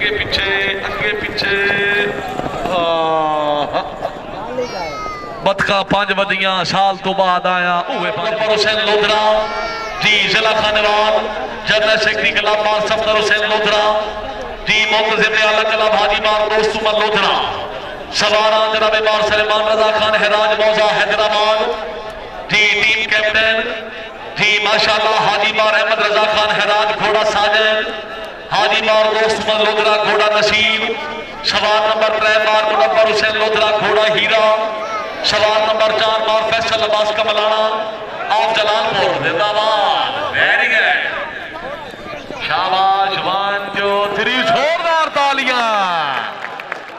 अगे पिछे बतका 5 वधियां साल तो बाद आया हुसैन लोधरा जी जिला खानेवाल जनरल सेक्रेटरी कलाबार सफदर हुसैन लोधरा जी मुंतजिम आला कलाब हाजी बार दोस्त उमर लोधरा सवारा जनाब बार सलेमान रजा खान हैराज मौजा हैदराबाद जी टीम कैप्टन जी माशाल्लाह हाजी बार अहमद रजा खान हैराज घोड़ा साजन हाजी बार दोस्त उमर लोधरा घोड़ा नसीब सवार नंबर 3 बार मुनव्वर हुसैन लोधरा घोड़ा हीरा सवार नंबर 4 बार फैसल अब्बास कमलाना ऑफ जलालपुर जिंदाबाद वेरी गुड शाबाश 1 2 3 जोरदार तालियां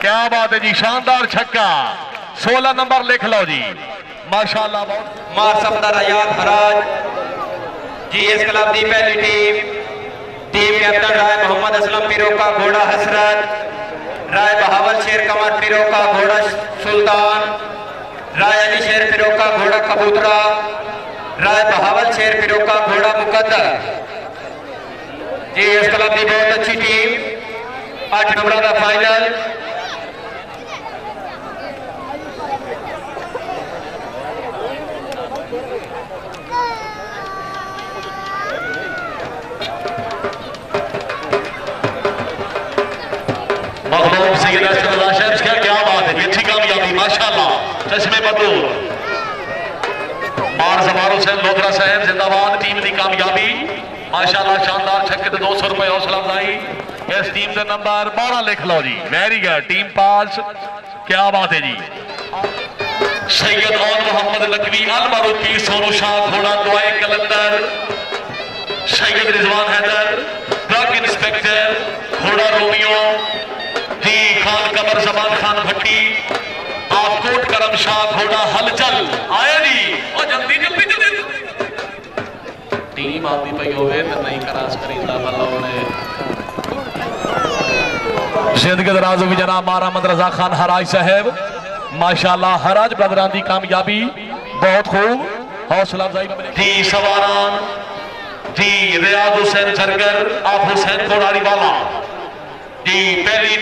क्या बात है जी शानदार छक्का 16 नंबर लिख लो जी माशाल्लाह मार सफदर हयात हराज जी इस क्लब की पहली टीम कैप्टन राय मोहम्मद असलम पीरो का घोड़ा हसरत राय बहावल शेर कमर पीरो का घोड़ा सुल्तान राय अली शेर पीरो का घोड़ा कबूतरा राय बहावल शेर पीरो का घोड़ा मुकद्दर जी इस क्लब की बहुत अच्छी टीम 8 नंबर का फाइनल क्या बात है अच्छी कामयाबी माशाल्लाह चश्मे बदूर बार सवार हुसैन लोधरा साहब जिंदाबाद टीम की कामयाबी माशाल्लाह शानदार छक्के 200 रुपए हौसला अफजाई इस टीम के नंबर 12 लिख लो जी वेरी गुड टीम पास क्या बात है जी सैयद और मोहम्मद लकवी अल मारूफी सोनू शाह घोड़ा दुआए कलंदर सैयद रिजवान हैदर ड्रग इंस्पेक्टर घोड़ा रोमियो जी खान कमर जमान खान भट्टी आपकोट करम शाह घोड़ा हलचल आया जी और जल्दी जल्दी जल्दी टीम आती पई होवे तो नहीं करास करींदा बल्लोने जिंदगी दराज भी जनाब मारामद रजा खान हराज साहब माशाल्लाह हराज ब्रदरान दी कामयाबी बहुत खूब हौसला अफजाई जी सवारान जी रियाज हुसैन सरगर आप हुसैन कोड़ारी वाला जी पहली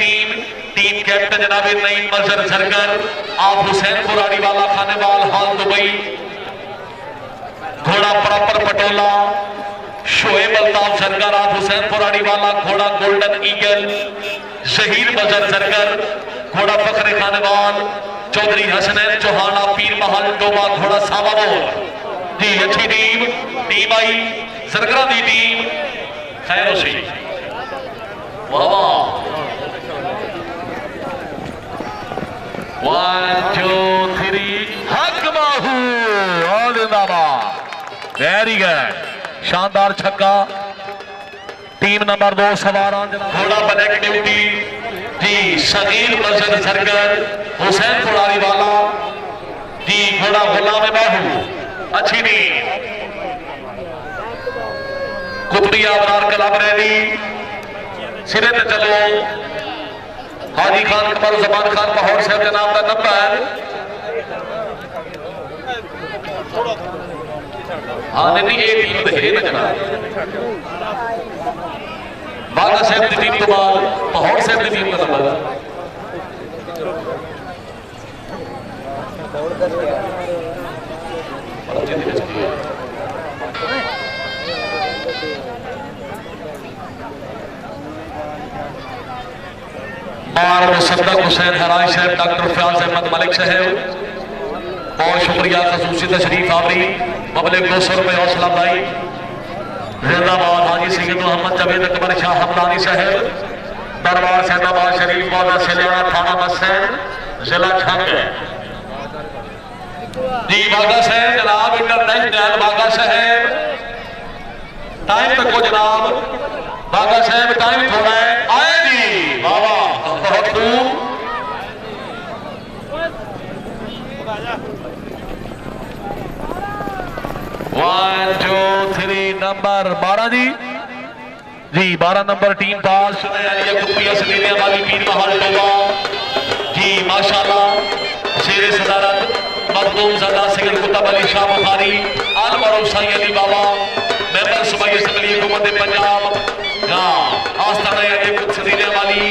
टीम कैप्टन जनाब नईम मजहर सरगर आप हुसैन कोड़ारी वाला खानेवाल हाल दुबई घोड़ा प्रॉपर पटोला शोएब अल्ताफ सरगर आप हुसैन कोड़ारी वाला घोड़ा गोल्डन ईगल शहीद मजहर सरगर घोड़ा फखरे खानेवाल चौधरी हसनैन चौहाना पीर महल डोबा घोड़ा सावाबोर जी अच्छी टीम आई सरगरा दी टीम खैर सी वाह 1 2 3 हक बाहू और जिंदाबाद वेरी गुड शानदार छक्का टीम नंबर 2 सवारान घोड़ा ब्लैक ड्यूटी जी शहीद मजहर सरगर हुसैन कोड़ारी वाला जी घोड़ा गुलाम बाहू अच्छी टीम कुतबिया अबरार कलाम रैली सिरे पे चलो हाजी खान कमर जमान खान पहौर साहब के नाम का नंबर हाँ नहीं ये टीम तो है ना जनाब बागा साहब की टीम तो बाद पहौर साहब की टीम का नंबर सदक हुसैन हराज साहब डॉक्टर फयाज अहमद मलिक साहब बहुत शुक्रिया खसूसी तशरीफ आवरी मबलिक 200 रुपए हौसला भाई जिंदाबाद हाजी सैयद मोहम्मद जवेद अकबर शाह हमदानी साहब दरबार सैदाबाद शरीफ मौला सलियाना थाना मसैन जिला छंग जी बागा साहब जनाब इंटरनेशनल बागा साहब टाइम तक को जनाब बागा साहब टाइम थोड़ा है आए जी बाबा बहुत खूब 1 2 3 नंबर 12 जी 12 नंबर टीम पास वाली पीर महल डोबा जी माशाल्लाह शेर सदारत मखदूम ज़दा सिंह कुतुब अली शाह बुखारी आल मरूफ साईं अली बाबा मेंबर सूबाई असेंबली हुकूमत पंजाब आस्थाना सदीने वाली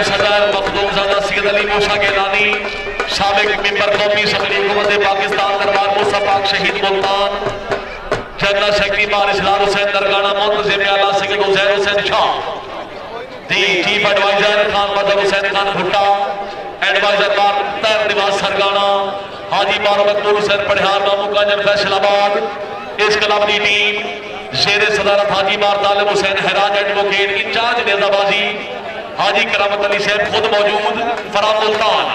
नायब सदर मखदूमजादा सैयद अली मूसा गिलानी, साबिक मेंबर कौमी असम्बली हुकूमत पाकिस्तान दरबार मूसा पाक शहीद मुल्तान, जनरल सेक्रेटरी मार इस्लाम हुसैन दरगाना, मुंतजिम आला सैयद हुसैन हुसैन शाह, दी चीफ एडवाइजर खान बदर हुसैन खान भुट्टा, एडवाइजर मार तैर निवास सरगाना, हाजी मार मकबूल हुसैन पढ़ियार मामूकांजन फैसलाबाद। इस क्लब की टीम शेर सदारत हाजी मार तालिब हुसैन हैराज एडवोकेट, इंचार्ज नेजाबाजी हाजी करामत अली साहब खुद मौजूद, फरा मुल्तान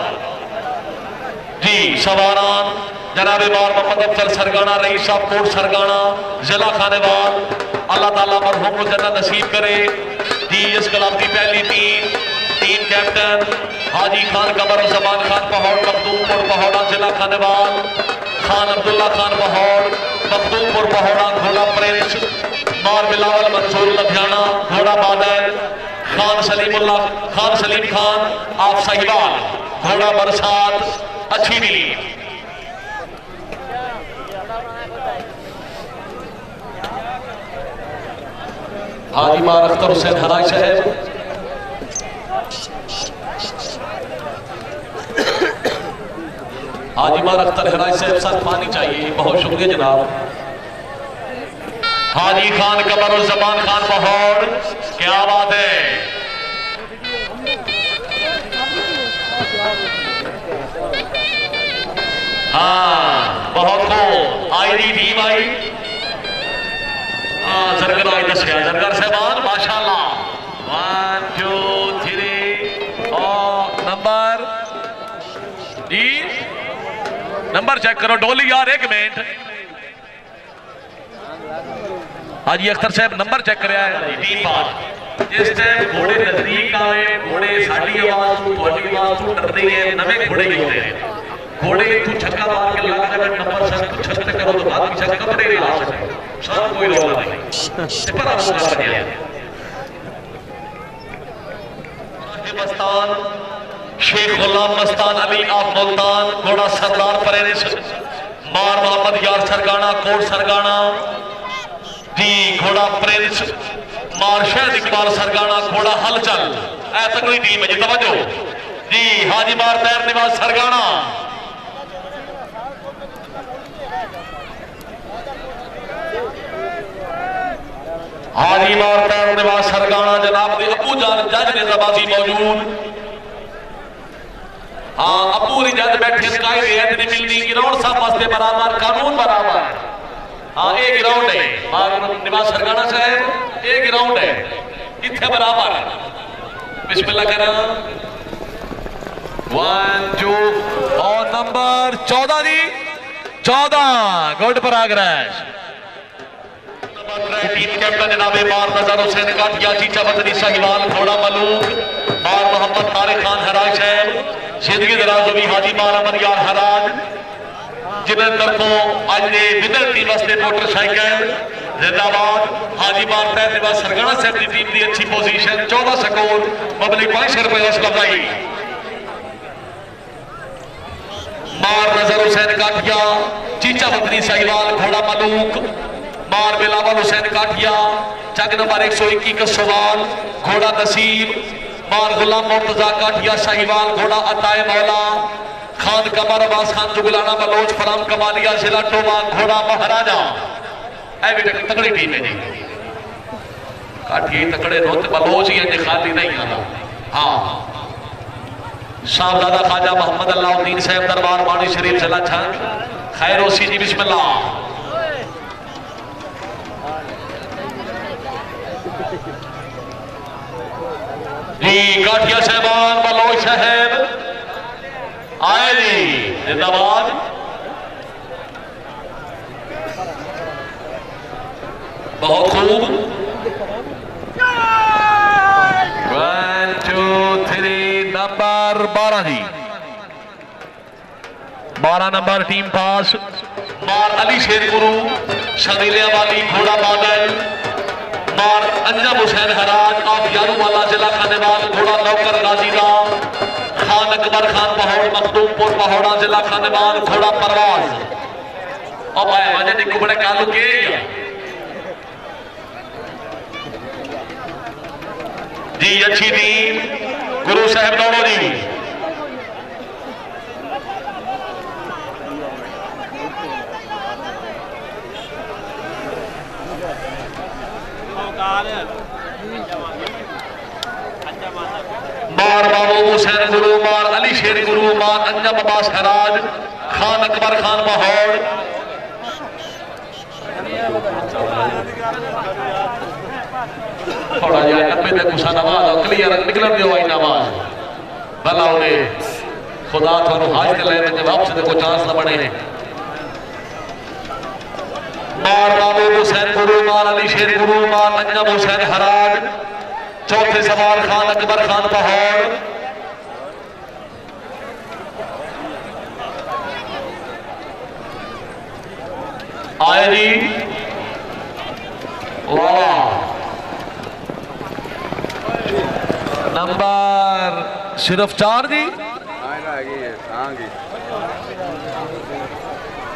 जी सवारान जनाब मार मोहम्मद अफजल सरगाना, रईस साहब कोट सरगाना, जिला खानेवाल, अल्लाह ताला मरहूम को जन्नत नसीब करे जी। इस क्लब की पहली टीम कैप्टन हाजी खान कमर जमान खान पहाड़ मखदूमपुर पहाड़ा जिला खानेवाल, खान अब्दुल्ला खान पहाड़ मखदूमपुर पहाड़ा, घोड़ा प्रिंस मार बिलावल मंसूर लुधियाना, घोड़ा बादल खान सलीम खान आप साहिवाल, घोड़ा बरसात अच्छी मिली। हाजी मार अख्तर हुसैन हराज साहब, हाजी मार अख्तर हराज साहब सर पानी चाहिए, बहुत शुक्रिया जनाब। हाजी खान कमर जमान खान पहाड़, क्या बात है। हाँ बहुत खूब आई दी टीम आई। जरगर आई दसिया जरगर साहबान माशाल्लाह। 1 2 3 और नंबर चेक करो डोली यार, एक मिनट। हाजी अख्तर साहब नंबर चेक कर जिस टाइम घोड़े नजदीक आए, घोड़े साड़ी आवाज थोड़ी आवाज तो डरते हैं, नवे घोड़े ही होते हैं। घोड़े तू छक्का मार के लग जाए नंबर सब कुछ छक्के करो तो बाद में छक्का कपड़े नहीं ला सकते, सब कोई रोला नहीं पर आप होगा बढ़िया। मस्तान शेख गुलाम मस्तान अली आप मुल्तान, घोड़ा सरदार परेश मार मोहम्मद यार सरगाना कोट सरगाना जी, घोड़ा प्रिंस मार शहद इकबाल सरगाना, घोड़ा हलचल ऐ तगड़ी टीम है जी, तवज्जो जी। हाजी मार तैर निवास सरगाना, हाजी मार तैर निवास सरगाना जनाब के अबू जान जज नेजाबाजी मौजूद। हाँ अबू जज बैठे नहीं मिलनी गिराउंड सब वास्ते बराबर, कानून बराबर। हाँ एक ग्राउंड है निवास सरगाना साहब, एक ग्राउंड है इतने बराबर। बिस्मिल्लाह करा 1 2 और नंबर 14 जी 14 गुड प्रोग्रेस। टीम कैप्टन जनाबे मार नजर हुसैन काटिया चीचा बदनी साहिवाल, घोड़ा मलूक मार मोहम्मद तारिक खान हराज साहब, जिंदगी दराज भी हाजी मार अमन यार हराज, जिन्हें तरफों आज विनर टीम वास्ते मोटरसाइकिल जिंदाबाद। हाजी मार तैर निवास सरगाना साहब की टीम की अच्छी पोजीशन, 14 स्कोर पब्लिक 500 रुपए हौसला अफजाई। मार नजर हुसैन काठिया चीचा बदनी साहिवाल, घोड़ा मलूक मार बिलावल हुसैन काठिया, चक नंबर 121 का सवाल, घोड़ा नसीब मार गुलाम मुर्तजा काठिया साहिवाल, घोड़ा अताए मौला खान कमर अब्बास खान जुगलाना बलोच फराम कमालिया जिला टोमा, घोड़ा महाराजा। ऐ भी तगड़ी टीम है जी, काठी तगड़े रोत बलोच ही है खाली नहीं आना। हाँ साहबजादा ख्वाजा मोहम्मद अल्लाउद्दीन साहब दरबार मानी शरीफ जिला छंग खैरोसी जी बिस्मिल्लाह। जी काठिया साहबान बलोच साहब आए जी जिंदाबाद। बहुत खूब 1 2 3 नंबर 12 जी 12 नंबर टीम पास मार अली शेर गुरु शदीलिया वाली, घोड़ा बादल मार अंजम हुसैन हराज आप यारूवाला जिला खानेवाल, घोड़ा नौकर गाजीला खान अकबर खान पहाड़ मखदूमपुर पहाड़ा जिला खानेवाल, घोड़ा परवाज और भाई वजह निको बड़े कालू के जी। अच्छी टीम गुरु साहब दौड़ो जी। मार बाबू हुसैन गुरु, मार अली शेर गुरु, मार अंजम अब्बास हराज, खान अकबर खान माहौल। थोड़ा जिहा 90 तक गुस्सा नवाज क्लियर निकलन दियो आई नवाज भला होने खुदा थानू हाज कर ले ते वापस दे को चांस ना बने। मार बाबू हुसैन गुरु, मार अली शेर गुरु, मार अंजम हुसैन हराज, चौथे सवाल खान अकबर खान पहाड़। आए जी वाह नंबर सिर्फ 4 जी।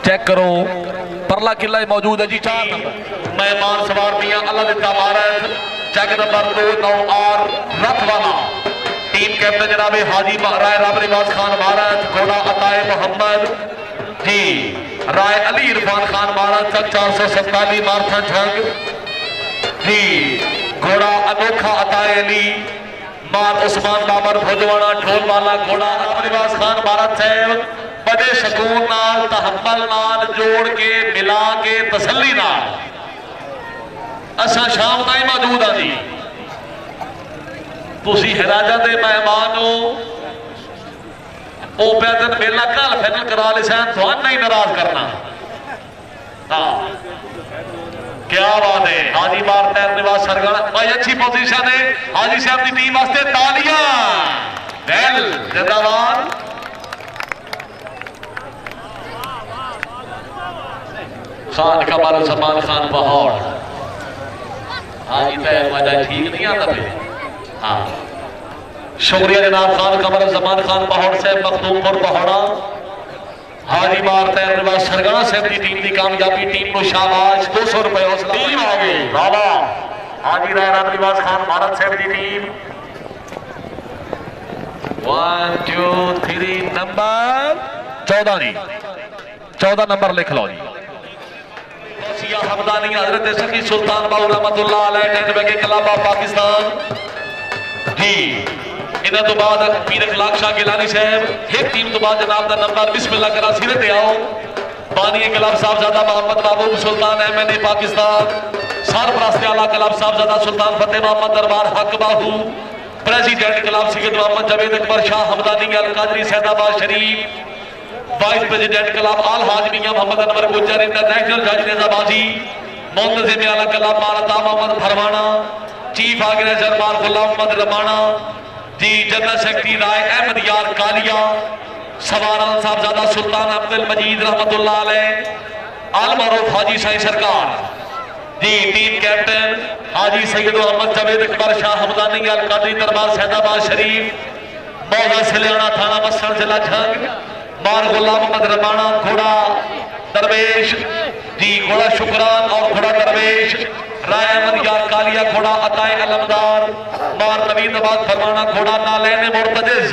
चेक करो परला किला मौजूद है जी। 4 नंबर मेहमान सवार मियां अल्लाह दिता भारत, चेक नंबर 2 9 और रथ वाला टीम कैप्टन जनाबे हाजी राय राम निवास खान भारत, घोड़ा अताए मोहम्मद जी, राय अली इरफान खान भारत, 447 मारथन झंग जी, घोड़ा अनोखा अताए अली, मार उस्मान बाबर भोजवाना ढोल वाला, घोड़ा राम निवास खान भारत साहब बड़े शकून नाल तहम्मल नाल जोड़ के मिला के तसल्ली नाल असा शाम ताई मौजूद हाँ जी। तुसी हिराजा दे मेहमान हो, ओ पैदल मेला कल फाइनल करा ले सन, तुहानू नहीं नाराज करना। हाँ क्या बात है। हाजी बार तैर निवास सरगढ़ भाई अच्छी पोजीशन है। हाजी साहब की टीम वास्ते तालियां वेल जिंदाबाद। खान कमर सलमान खान पहाड़ हाजी पैर वजह ठीक नहीं आता पे। हाँ शुक्रिया जनाब खान कमर सलमान खान पहाड़ से मखदूमपुर पहाड़ा। हाजी बार तैर निवास सरगढ़ साहब की टीम की कामयाबी, टीम को शाबाश 200 रुपए हौसला टीम आ गई बाबा। हाजी राय राम निवास खान भारत साहब की टीम 1 2 3 नंबर 14 जी। 14 नंबर लिख लो जी। सिया हमदानी हजरत सखी सुल्तान बाऊ रहमतुल्लाह अलैह टेंट बैगे कलाबा पाकिस्तान जी। इन्हां तो बाद पीर अखलाक शाह गिलानी साहब एक टीम तो बाद जनाब दा नंबर बिस्मिल्लाह करा सिरे ते आओ। बानी कलब साहबजादा मोहम्मद महबूब सुल्तान एमएनए पाकिस्तान, सरपरस्त आला कलब साहबजादा सुल्तान फतेह मोहम्मद दरबार हक बाहू, प्रेसिडेंट कलब सैयद मोहम्मद जवेद अकबर शाह हमदानी अल कादरी सैदाबाद शरीफ, वाइस प्रेसिडेंट कलब आल हाज मियां मोहम्मद अनवर गुज्जर इंटरनेशनल जज नेजाबाजी, मुंतजिम आला कलब मारता मोहम्मद फरमाना, चीफ ऑर्गेनाइजर मार गुलाम मोहम्मद रमाना जी, जनरल सेक्रेटरी राय अहमद यार कालिया, सवारान साहबजादा सुल्तान अब्दुल मजीद रहमतुल्लाह अलैह, आल मारूफ हाजी साईं सरकार जी, टीम कैप्टन हाजी सैयद मोहम्मद जवेद अकबर शाह हमदानी अल कादरी दरबार सैदाबाद शरीफ, मौजा सिलियाना थाना मस्सर जिला झंग, मार गुलाम मोहम्मद रमाना, घोड़ा दरवेश जी, घोड़ा शुक्रान और घोड़ा दरवेश, राय अहमद यार कालिया, घोड़ा अताए अलमदार, मार नवीद आबाद फरमाना, घोड़ा नालैन मुर्तजिज।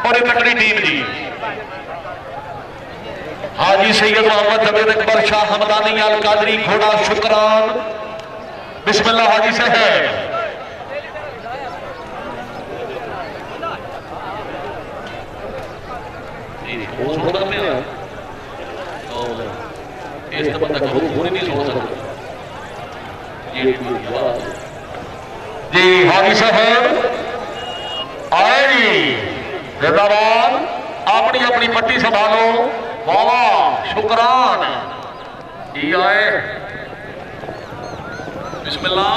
बड़ी तकड़ी टीम जी। हाजी सैयद मोहम्मद जवेद अकबर शाह हमदानी अल कादरी, घोड़ा शुक्रान। बिस्मिल्लाह हाजी साहब। इस बंदा पूरी नहीं सोच सकता जी। हाजी साहब आए जी जिंदाबाद। अपनी अपनी पट्टी संभालो। वाह शुक्रान जी आए। बिस्मिल्लाह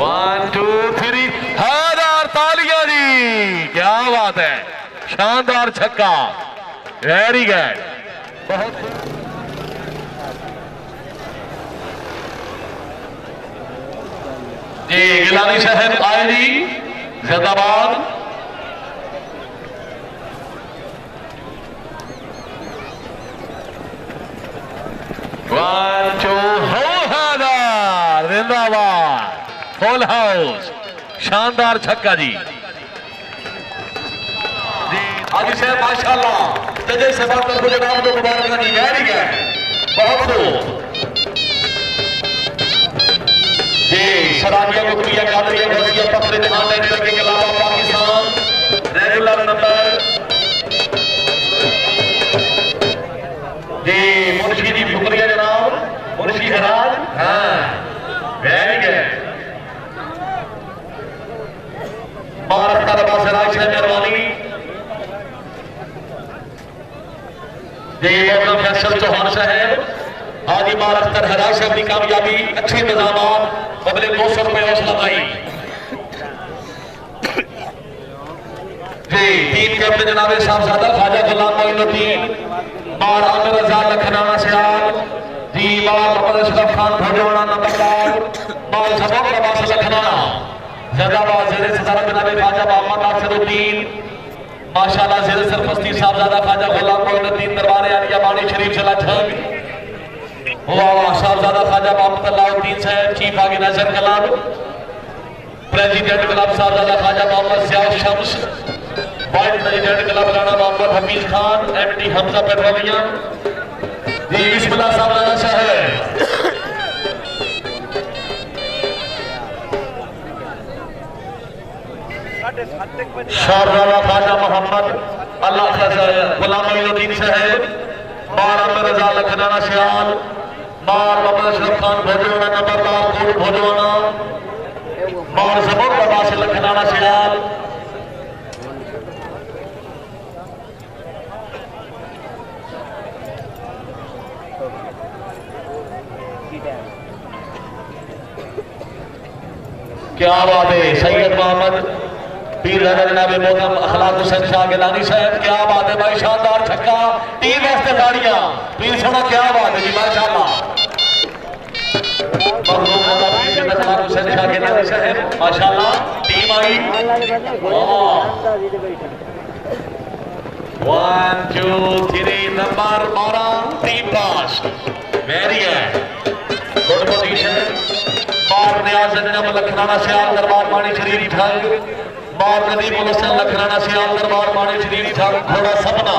1 2 3 हजार तालियां जी। क्या बात है, शानदार छक्का, वेरी गुड। बहुत जी गिलानी साहब आए जी जिंदाबाद। जिंदाबाद, फुल हाउस, शानदार छक्का जी। हाजी साहब माशाल्लाह जजे से बात कर जनाब को मुबारक जी वेरी गुड बहुत खूब जी सरानिया को किया कादरिया घोषिया पत्र जहां लेने लगे के अलावा पाकिस्तान रेगुलर नंबर जी मुर्शी जी शुक्रिया जनाब मुर्शी हराज हाँ वेरी गुड महाराष्ट्र का बास राज साहब मेहरबानी जी मौसम फैसल चौहान साहब हाजी महाराष्ट्र हराज साहब की कामयाबी अच्छे इंतजाम बदले 200 रुपए हौसला आई जी टीम के अपने जनाबे साहबजादा ख्वाजा गुलाम मोइनुद्दीन मार आमिर रजा लखनाना सियाल जी मार मोहम्मद अशरफ खान भोजवाना नंबरदार मार सबक अब्बास लखनाना जदाबाद ज़ेरे सदारत जनाबे ख्वाजा मोहम्मद नासिरुद्दीन माशाल्लाह ज़ेरे सरपस्ती साहबजादा ख्वाजा गुलाम मोइनुद्दीन दरबार आलिया बानी शरीफ से लठग वाह साहबजादा ख्वाजा मोहम्मद अल्लाउद्दीन साहब चीफ आगे नजर क्लब प्रेसिडेंट क्लब साहबजादा Khwaja Mohammad Sial Shams vice president club Rana Mohammad Hafeez Khan MD Hamza petroleum ji बिस्मिल्लाह साहबजादा साहब शाहजादा ख्वाजा मोहम्मद अल्लाह गुलाम मोइनुद्दीन साहब मार आमिर रजा लखनाना सियाल मार मोहम्मद अशरफ खान भोजवाना नंबरदार कोट भोजवाना मार सबक अब्बास लखनाना सियाल क्या बात है सैयद मोहम्मद पीर जनाब मोहतरम अखलाक हुसैन शाह गिलानी साहब क्या बात है भाई शानदार छक्का टीम वास्ते ताड़ियां पीर सुनो क्या बात है जी माशाल्लाह मखलूक वाला पीर अखलाक हुसैन शाह गिलानी साहब माशाल्लाह टीम आई 1 2 3 नंबर 12 टीम पास वेरी गुड पोजीशन मार नियाज जनाब लखनाना सियाल दरबार पानी शरीफ ठग मार नदीम उल हसन लखनाना सियाल दरबार पानी शरीफ ठग घोड़ा सपना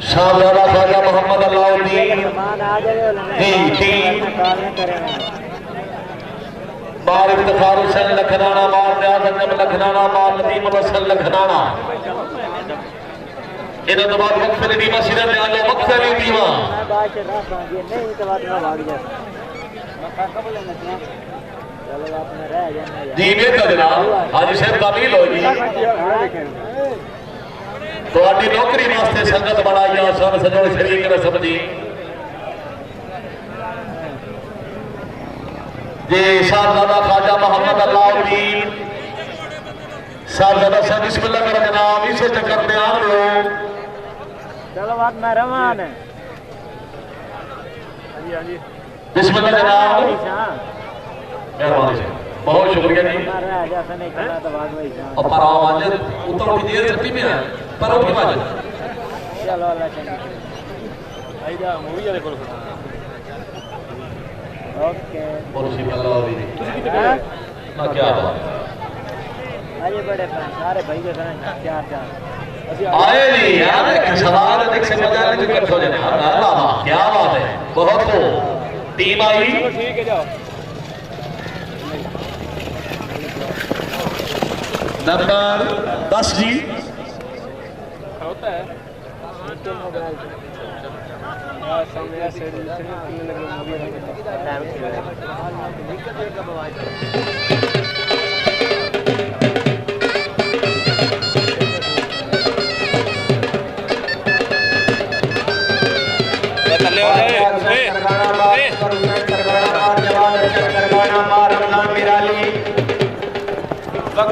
शाहजादा ख्वाजा मोहम्मद अल्लाउद्दीन मार इफ्तिखार हुसैन लखनाना मार नियाज अंजम लखनाना मार नदीम उल हसन लखनाना इन्हें तो बाद वक्त में दीवा सिरा में आलो वक्त में दीवा जी बेहतर जनाब हाजी साहब काबिल हो जी तो आदि नौकरी वास्ते संगत बनाई आसान सजोड़ शरीक न समझी जी साहबजादा ख्वाजा मोहम्मद अल्लाउद्दीन साहबजादा साहब बिस्मिल्लाह मेरा जनाब इसे चक्कर में आ लो चलो बात मैं रवान है बिस्मिल्लाह जनाब मेहरबानी से बहुत शुक्रिया जी और पर आवाज उतर की देर चलती में है पर वो की आवाज चलो अल्लाह चंगी आइजा मूवी वाले को ओके बोलो सी अल्लाह भी ना क्या बात आइए बड़े फैन सारे भाई के साथ चार आए नहीं यार एक सवाल देख से मजा ले कर सो जाने अल्लाह क्या बात है बहुत खूब टीम आई ठीक है जाओ नंबर 10 जी होता है सामने से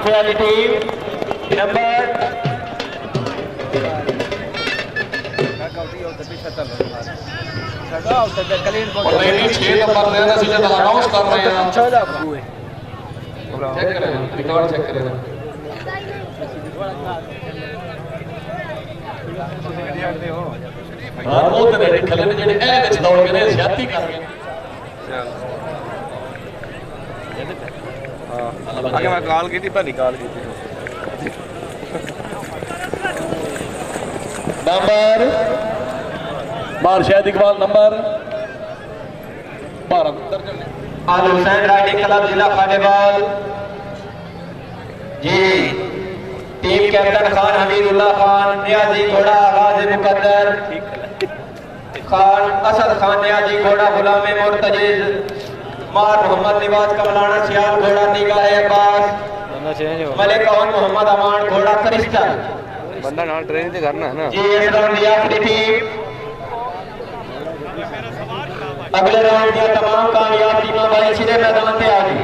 वाली टीम नंबर चेक करें रिकॉर्ड चेक करें हां वो तो मेरे खले ने जेडे ए विच दौड़ के ने ज्यादती कर गए हां आगे मैं कॉल की थी पर निकाल की थी नंबर बादशाह इकबाल नंबर 12 दर्जन आल हुसैन राइडिंग क्लब जिला खानेवाल जी टीम कैप्टन खान हमीदुल्लाह खान नियाजी घोड़ा गाजी मुकद्दर खान असद खान नियाजी घोड़ा गुलाम मुर्तजिज मार मोहम्मद निवाज कमलाना सियाल घोड़ा निगाह अब्बास बंदा चेंज हो मलिक कौन मोहम्मद अमान घोड़ा क्रिस्टल बंदा नाल ट्रेनिंग ते करना है ना जी इस राउंड की आखिरी टीम अगले राउंड की तमाम कामयाब टीम भाई सीधे मैदान पे आ गई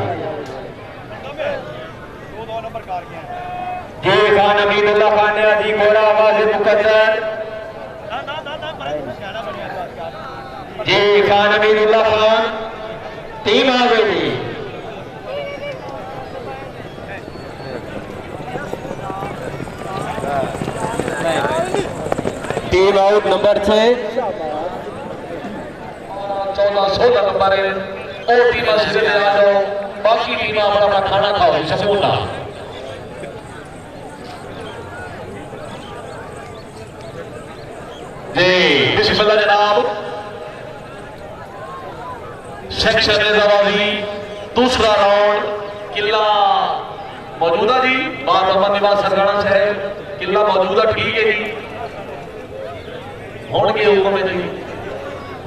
जी खान हमीदुल्लाह खान नियाजी घोड़ा गाजी मुकद्दर जी खान हमीदुल्लाह खान टीम आ गई थी टीम आउट नंबर 6 14-16 नंबर है और टीम सिरे आ जाओ बाकी टीम अपना अपना खाना खाओ सकून ना जी बिस्मिल्लाह जनाब सेक्शन रेजाबाजी दूसरा राउंड किला मौजूदा जी बार मोहम्मद निवाज सरगाना साहब किला मौजूदा ठीक है जी हुण के हुक्म है जी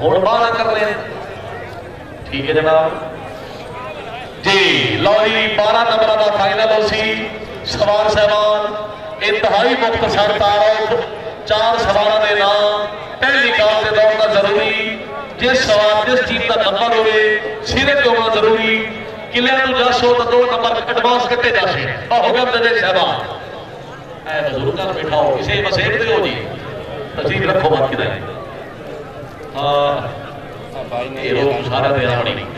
हुण 12 कर रहे हैं ठीक है जनाब जी लो जी 12 नंबर का फाइनल हो सी सवार साहबान इंतहाई मुख्तसर तारुफ 4 सवारों के नाम पहली कार से दौड़ना जरूरी जिस सवार जिस टीम का नंबर होवे सिरे पे होना जरूरी किले तो जस हो तो 2 नंबर एडवांस कटे जासे हो गया जजे साहबान ए बुजुर्ग का बैठा हो किसी मसेब दे हो जी तस्वीर रखो बात किधर है हां भाई ने ये लोग सारा दे रहा नहीं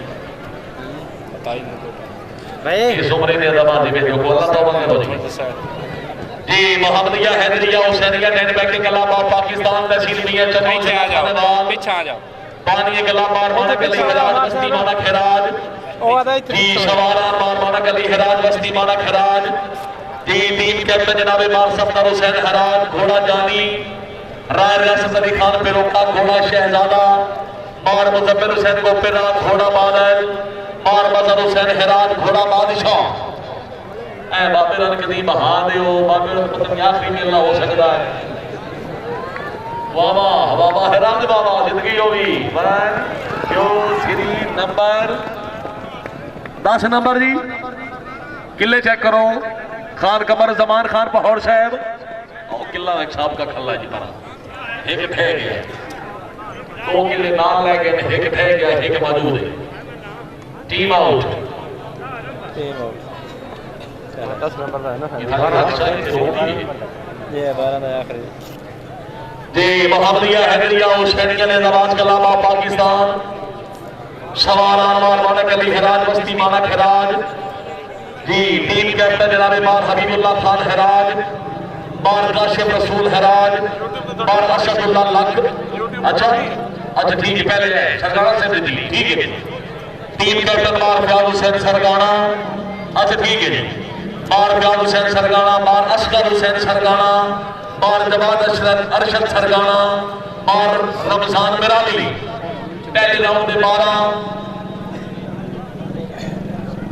भाई इस उम्र में अदबा दिवे जो को अल्लाह तौबा करो जी जी मोहम्मदिया हैदरिया हुसैनिया नेट बैंकिंग अलावा पाकिस्तान तहसील मियां चन्नी पीछे आ जाओ पानी गला मार माना गली हराज बस्ती माना खैराज जी सवारा मार माना गली हराज बस्ती माना खैराज जी टीम कैप्टन जनाब मार सफ्तार हुसैन हराज घोड़ा जानी राय रियासत अली खान पेरोका घोड़ा शहजादा मार मुजफ्फर हुसैन गोपेरा घोड़ा बादल मार मजहर हुसैन हराज घोड़ा बादशाह ए बाबे रन कदी बहा दियो बाबे रन पता नहीं आखिरी मेला हो सकता है वाह वाह वाह वाह हैरान बाबा जिंदगी होगी 1 2 3 नंबर 10 नंबर जी किले चेक करो खान कमर जमान खान पहौड़ साहब और किला साहब का खल्ला जी परा एक ठह गया 2 किले नाम लेके एक ठह गया एक मौजूद है team out team out 10 number का है ना ये 12 का आखिरी जी मोहम्मदिया हैदरिया हुसैनिया ने नवाज कलामा पाकिस्तान सवार अनवर मानक अली हराज बस्ती मानक हराज जी टीम कैप्टन जनाब मार हबीबुल्लाह खान हराज मार काशिफ रसूल हराज मार अशदुल्लाह लक अच्छा अच्छा ठीक है पहले है सरगाना से दिल्ली ठीक है टीम कैप्टन मार फयाज हुसैन सरगाना अच्छा ठीक है जी मार फयाज हुसैन सरगाना मार असगर हुसैन सरगाना मार जवाद अरशद सरगाना मार रमजान मिराली पहले राउंड में 12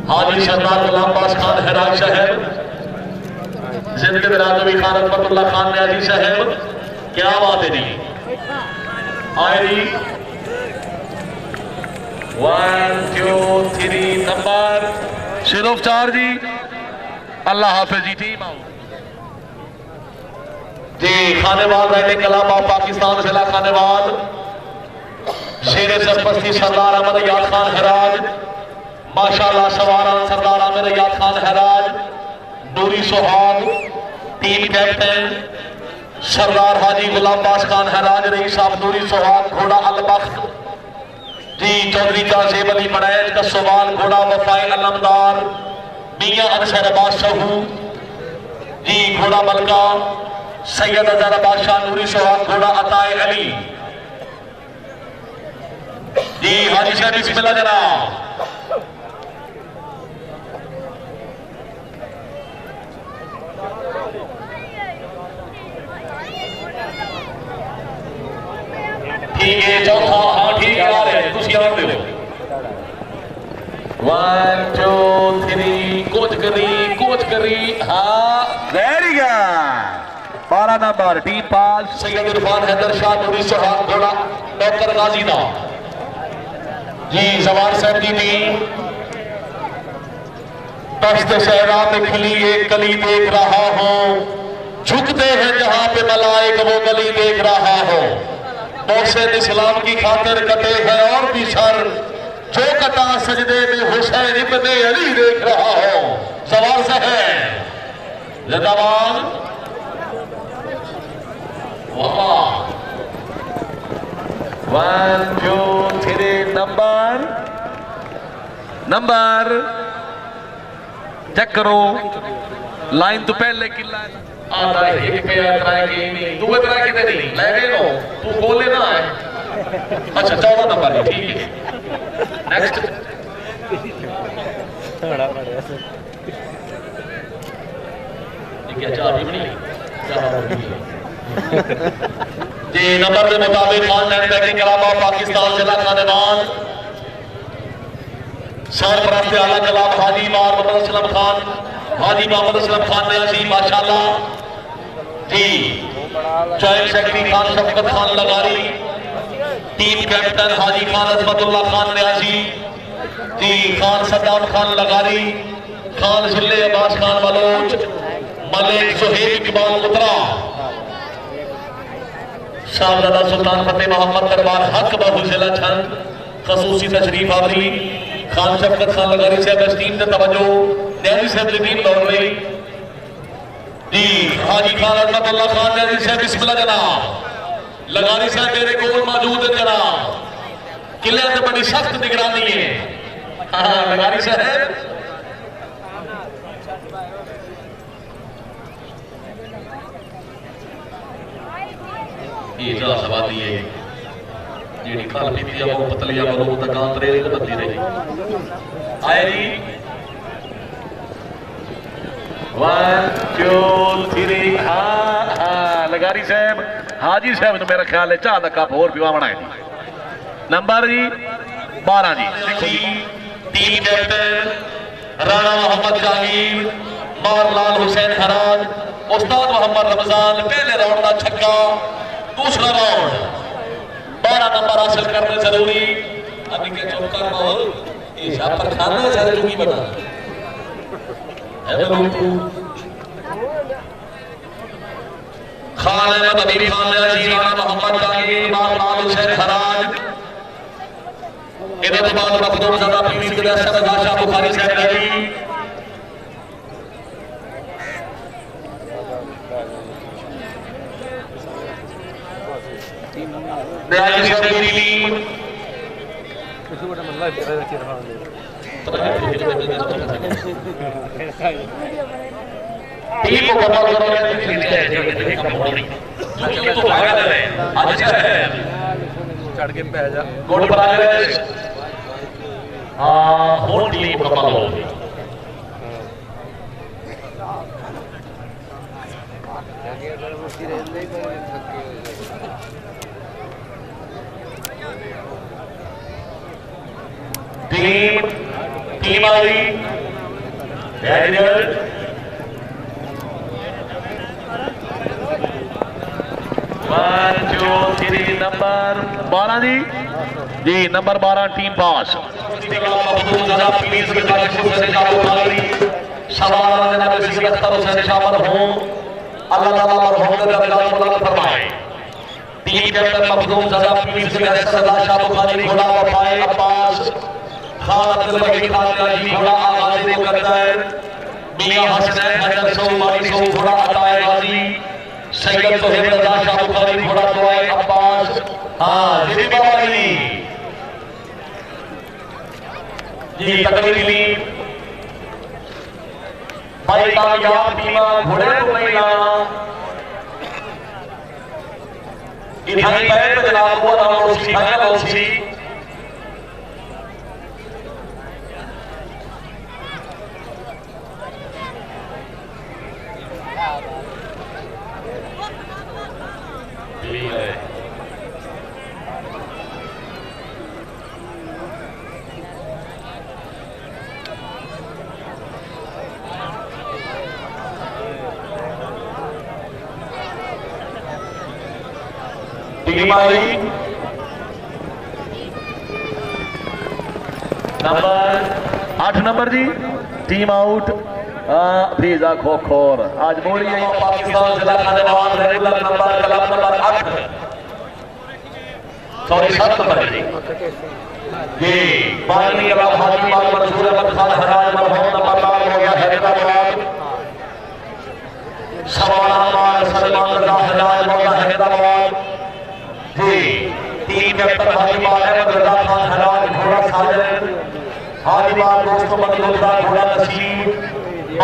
हाजी सरदार गुलाम पास खान हैराज साहब जिंदगी राजवी खान अकबरुल्लाह खान न्याजी साहब क्या बात है जी आए जी 1 2 3 नंबर सिर्फ 4 जी अल्लाह हाफिज जी टीम आओ जी Khanewal riding club of Pakistan जिला खानेवाल शेर सरपस्ती सरदार अहमद याद खान हराज माशाल्लाह सवारा सरदार आमिर याद खान हराज नूरी सुहाग टीम कैप्टन सरदार हाजी गुलाम पास खान हराज रईस साहब नूरी सुहाग घोड़ा अलबख्त जी चौधरी जासेब अली मड़ैज का सवाल घोड़ा वफाई अलमदार मियां अनसर बादशाह जी घोड़ा मलका सैयद अजहर बादशाह नूरी सोहाग घोड़ा अताए अली जी हाजी साहब बिस्मिल्लाह जनाब। ठीक है चौथा हाँ ठीक है आ रहे हैं तुम याद दो 1 2 3 कोच करी हाँ वेरी गुड 12 नंबर टीम पास सैयद इरफान हैदर शाह नूरी सोहाग घोड़ा डॉक्टर गाजीदा जी जवान साहब जी टीम दस्त सहरा में खिली एक कली देख रहा हूँ झुकते हैं जहां पे मलाइक वो गली देख रहा हो मोहसिन इस्लाम की खातिर कटे हैं और भी सर जो कटा सजदे में हुसैन इब्ने अली देख रहा हो सवाल से है जिंदाबाद वाह 1 2 3 नंबर चेक करो लाइन तो पहले की लाइन आता है एक पे कराएंगे नहीं तू पे कराएंगे नहीं ले गए नो तू बोले ना है अच्छा 14 नंबर है ठीक है नेक्स्ट क्या चाबी बनी जी नंबर के मुताबिक ऑनलाइन बैटिंग करामा पाकिस्तान जिला खानेवान सरपरस्त आला कलाम हाजी मोहम्मद असलम खान हाजी मोहम्मद असलम खान न्यासी माशाल्लाह जी जॉइंट सेक्रेटरी खान शफकत खान लगारी टीम कैप्टन हाजी खान अजमतुल्लाह खान न्यासी जी खान सद्दाम खान लगारी खान जुल्ले अब्बास खान बलोच मलिक सुहेब इकबाल मुतरा शाहजादा सुल्तान फतेह मोहम्मद दरबार हक बाबू जिला छंद खसूसी तशरीफ आवरी खान शफकत खान लगारी साहब इस टीम से तवज्जो न्याजी साहब की टीम दौड़ रही जी हाजी खान अजमतुल्लाह खान न्याजी साहब बिस्मिल्लाह जनाब लगारी साहब मेरे कोल मौजूद है जनाब किले से बड़ी सख्त निगरानी है हाँ लगारी साहब ये जा सवादी है जेडी खाल पीती है वो पतलियां वो दुकान रे बदली रही आए जी 1 2 3 हाँ लगारी साहब हाजी साहब ने मेरा ख्याल है चाह का कप और पिवावना है नंबर जी 12 जी टीम कैप्टन राणा मोहम्मद जहांगीर मारलाल हुसैन हराज उस्ताद मोहम्मद रमजान पहले राउंड का छक्का दूसरा राउंड 12 नंबर हासिल करने जरूरी अभी के चौका माहौल ये शाह पर खाना ज्यादा चुकी बना खान अहमद अमीर खान राणा मोहम्मद जहांगीर मारलाल हुसैन हराज इधर बाद मखदूम ज़दा पीर के दरस शाह बुखारी साहब जी न्याजी साहब की टीम टीम को कमाल करो तो भागा दे रहे आज है चढ़ के पै जा गोल पर आ गए हाँ होल टीम कमाल हो टीम आई रिजल्ट 1 2 3 नंबर 12 जी नंबर 12 टीम पास टीम कैप्टन मखदूम ज़दा पीर से सरदार शाह बुखारी घोड़ा वफाए अब्बास खान अब्दुल वहीद खान न्याजी घोड़ा आगाज़ मुक़द्दर मियां हसनैन हैदर सोमानी सो घोड़ा अताए गाजी सैयद सुहेब रज़ा शाह बुखारी घोड़ा दुआए अब्बास हाँ जी बाबा जी तकरीबी भाई कामयाब टीम घोड़े को नहीं लाना इधर पैर पे जनाब वो नाम उसी फाइनल उसी टीम आई नंबर 8 नंबर जी टीम आउट फीजा खोखोर आज मोड़ी है पाकिस्तान जिला Khanewal regular number club number 8 sorry 7 number जी ये पानी का हाजी माल मंसूर अहमद खान हराज मरहूम नंबर 9 हो गया हैदराबाद सवाला माल सलमान रजा हराज हो गया हैदराबाद जी टीम कैप्टन हाजी माल अहमद रजा खान हराज घोड़ा साजन हाजी माल दोस्तों मंदोदा घोड़ा नसीब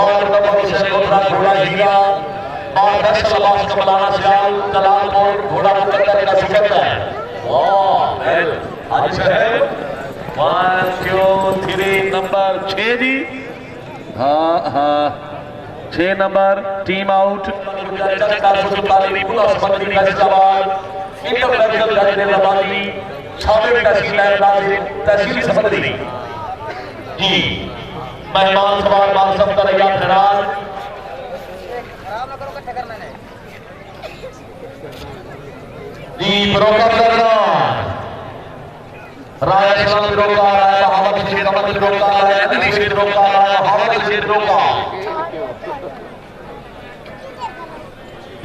और नंबर हुसैन लोधरा घोड़ा हीरा और फैसल अब्बास का मौलाना सियाल जलालपुर घोड़ा मुकद्दर का सिकंदर वाह आज है 1 2 3 नंबर 6 जी हाँ हाँ 6 नंबर टीम आउट तहसील संबंधी जी मेहमान सवार मानसब का रैया खराज जी ब्रोकर राय इस्लाम रोका राय बहावत शेर अहमद रोका राय अली शेर रोका राय बहावत शेर रोका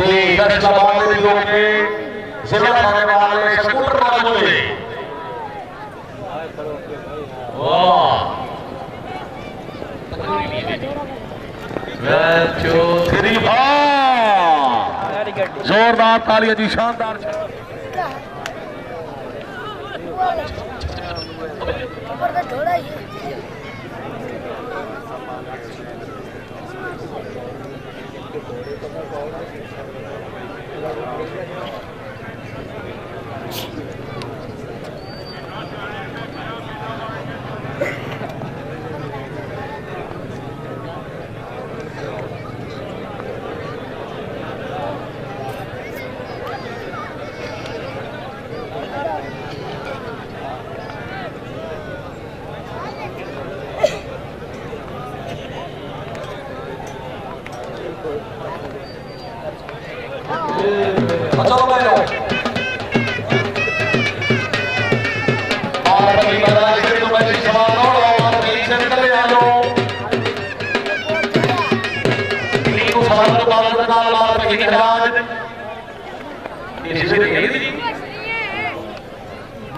ये फैसलाबाद में लोग के जिला थाने वाले स्कूटर मौजूद है वाह जोरदार तालियां जी शानदार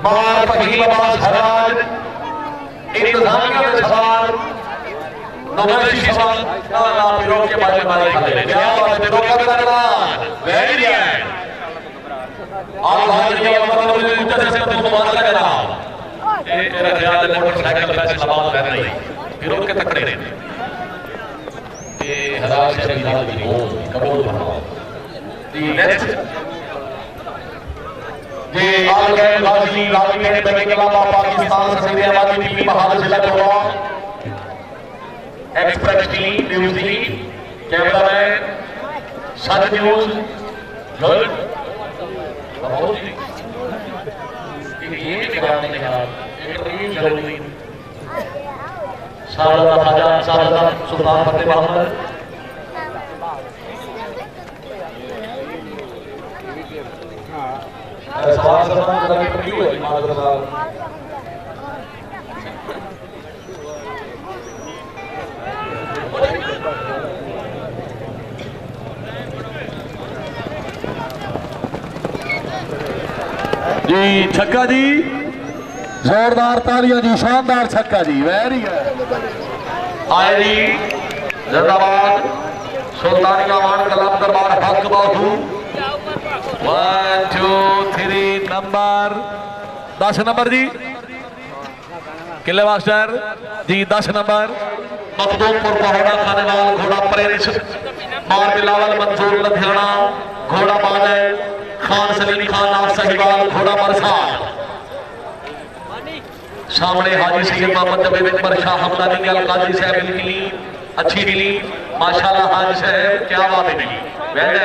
मार फकीम अब्बास हराज इंतजामिया के सवार नौकरी सवाल का नाम रोक के बारे में खाते क्या बात है रोका करना वेरी गुड और भाई ये मतलब मुद्दे से तो मुबारक करना ये मेरा ख्याल है मोटरसाइकिल फैसलाबाद बन रही फिर रोक के तकड़े ने ये हराज से बिना भी हो कबूल बनाओ दी नेक्स्ट ये आलगैर गाजी लाली ने बने के अलावा पाकिस्तान से सीधे आबादी टीम बहादुर जिला Goa express team news team cameraman Sach news good बहुत ये क्या नहीं यार इंटरव्यू जरूरी सारदा खाजा सारदा सुल्तान फतेह मोहम्मद सवाल सवाल का इंटरव्यू है माधव साहब जी छक्का जी जोरदार तालियां जी शानदार छक्का जी वेरी गुड आए जी जिंदाबाद सुल्तानिया वान कलाम दरबार हक बाहू 1 2 3 नंबर 10 नंबर जी किले मास्टर जी 10 नंबर मखदूमपुर पहाड़ा खानेवाल घोड़ा प्रिंस मार बिलावल मंसूर लुधियाना घोड़ा बादल खान सलीम खान आप सहीवाल घोड़ा बरसात सामने हाजी सैयद मोहम्मद जबीर अकबर शाह हमदानी अल काजी साहब मिली अच्छी मिली माशाल्लाह हाजी साहब क्या बात है मिली वेल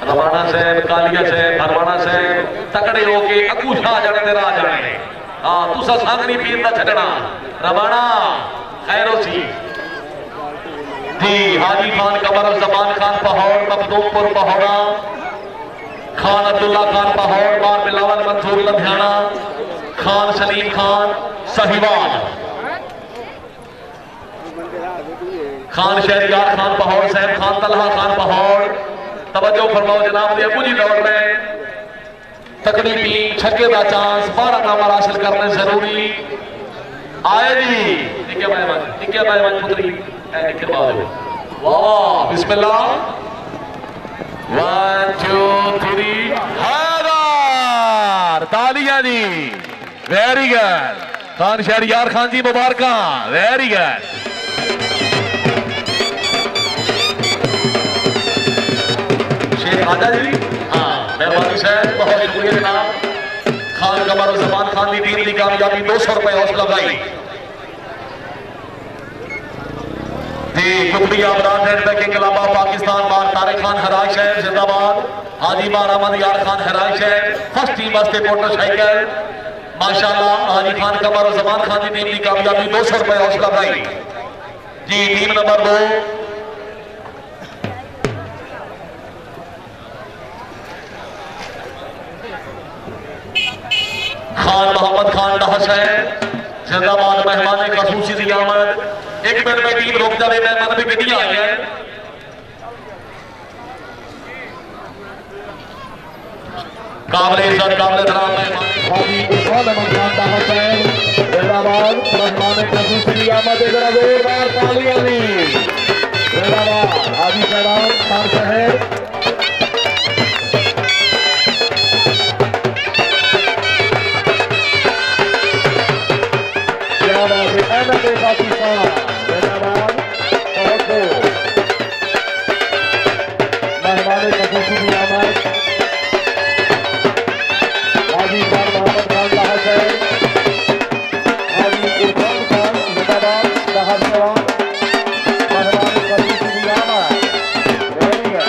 रवाना साहब कालिया साहब हरवाना साहब तकड़े होके अगू शाह जाने ते राह जाने हां तुसा संग नहीं पीन दा छड़ना रवाना खैरो सी जी हाजी खान कमर जमान खान पहाड़ मखदूमपुर पहाड़ा खान अब्दुल्ला खान पहाड़ मार बिलावल मंसूर लुधियाना खान सलीम खान सहीवाल खान शहरियार खान पहाड़ साहब खान तलहा खान पहाड़ तवज्जो फरमाओ जनाब दे अबू जी दौड़ में तकरीबी छक्के का चांस 12 नंबर हासिल करने जरूरी आए जी निके भाई पुत्री निके बाबू वाह बिस्मिल्लाह 1 2 3 हैदर तालियां जी वेरी गुड खान शहरियार खान जी मुबारक वेरी गुड राजा जी हाँ मेहरबानी साहब बहुत शुक्रिया जनाब खान कमर जमान खान की टीम की कामयाबी 200 रुपए हौसला अफजाई कुतबी आबरान एंड बैकिंग इलामा पाकिस्तान बार तारिक खान हराज शहर जिंदाबाद हाजी बार अहमद यार खान हराज शहर फर्स्ट टीम वास्ते मोटरसाइकिल माशाल्लाह हाजी खान कमर जमान खान की टीम की कामयाबी 200 रुपए हौसला अफजाई जी टीम नंबर 2 खान मोहम्मद खान डहस है जिंदाबाद मेहमान खसूसी दी आमद 1 मिनट में टीम रुक जाए मेहमान भी गड्डियां आई है काबिल इज्जत काबिल एहतराम मेहमान जिंदाबाद मेहमान खसूसी दी आमद जरा जोरदार तालियां दी जिंदाबाद हाजी सलाम खान शहर पाकिस्तान जिंदाबाद बहुत मेहमान खसूसी दी आमद हाजी खान मोहम्मद खान डहस है हाजी इरफान खान जिंदाबाद डहस जवान मेहमान खसूसी दी आमद वेरी गुड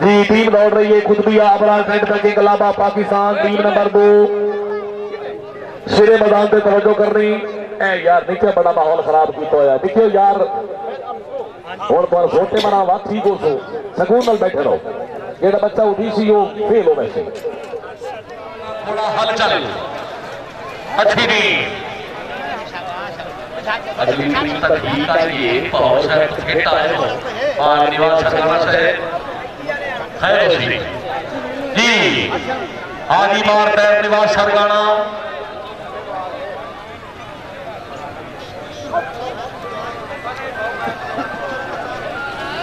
जी टीम दौड़ रही है कुतबी आबरान एंड बैकिंग इलामा पाकिस्तान टीम नंबर 2 सिरे मैदान पे तवज्जो करनी ए यार नीचे बड़ा माहौल खराब किया होया देखियो यार और पर छोटे बना बात ठीक हो सो सकून नाल बैठे रहो जेड़ा बच्चा उठी सी वो फेल हो वैसे थोड़ा हलचल अच्छी दी अगली टीम तक ठीक आइए बहुत है हिट आए हो और निवास सरकारा से खैर जी हाजी मार पैर निवास सरगाना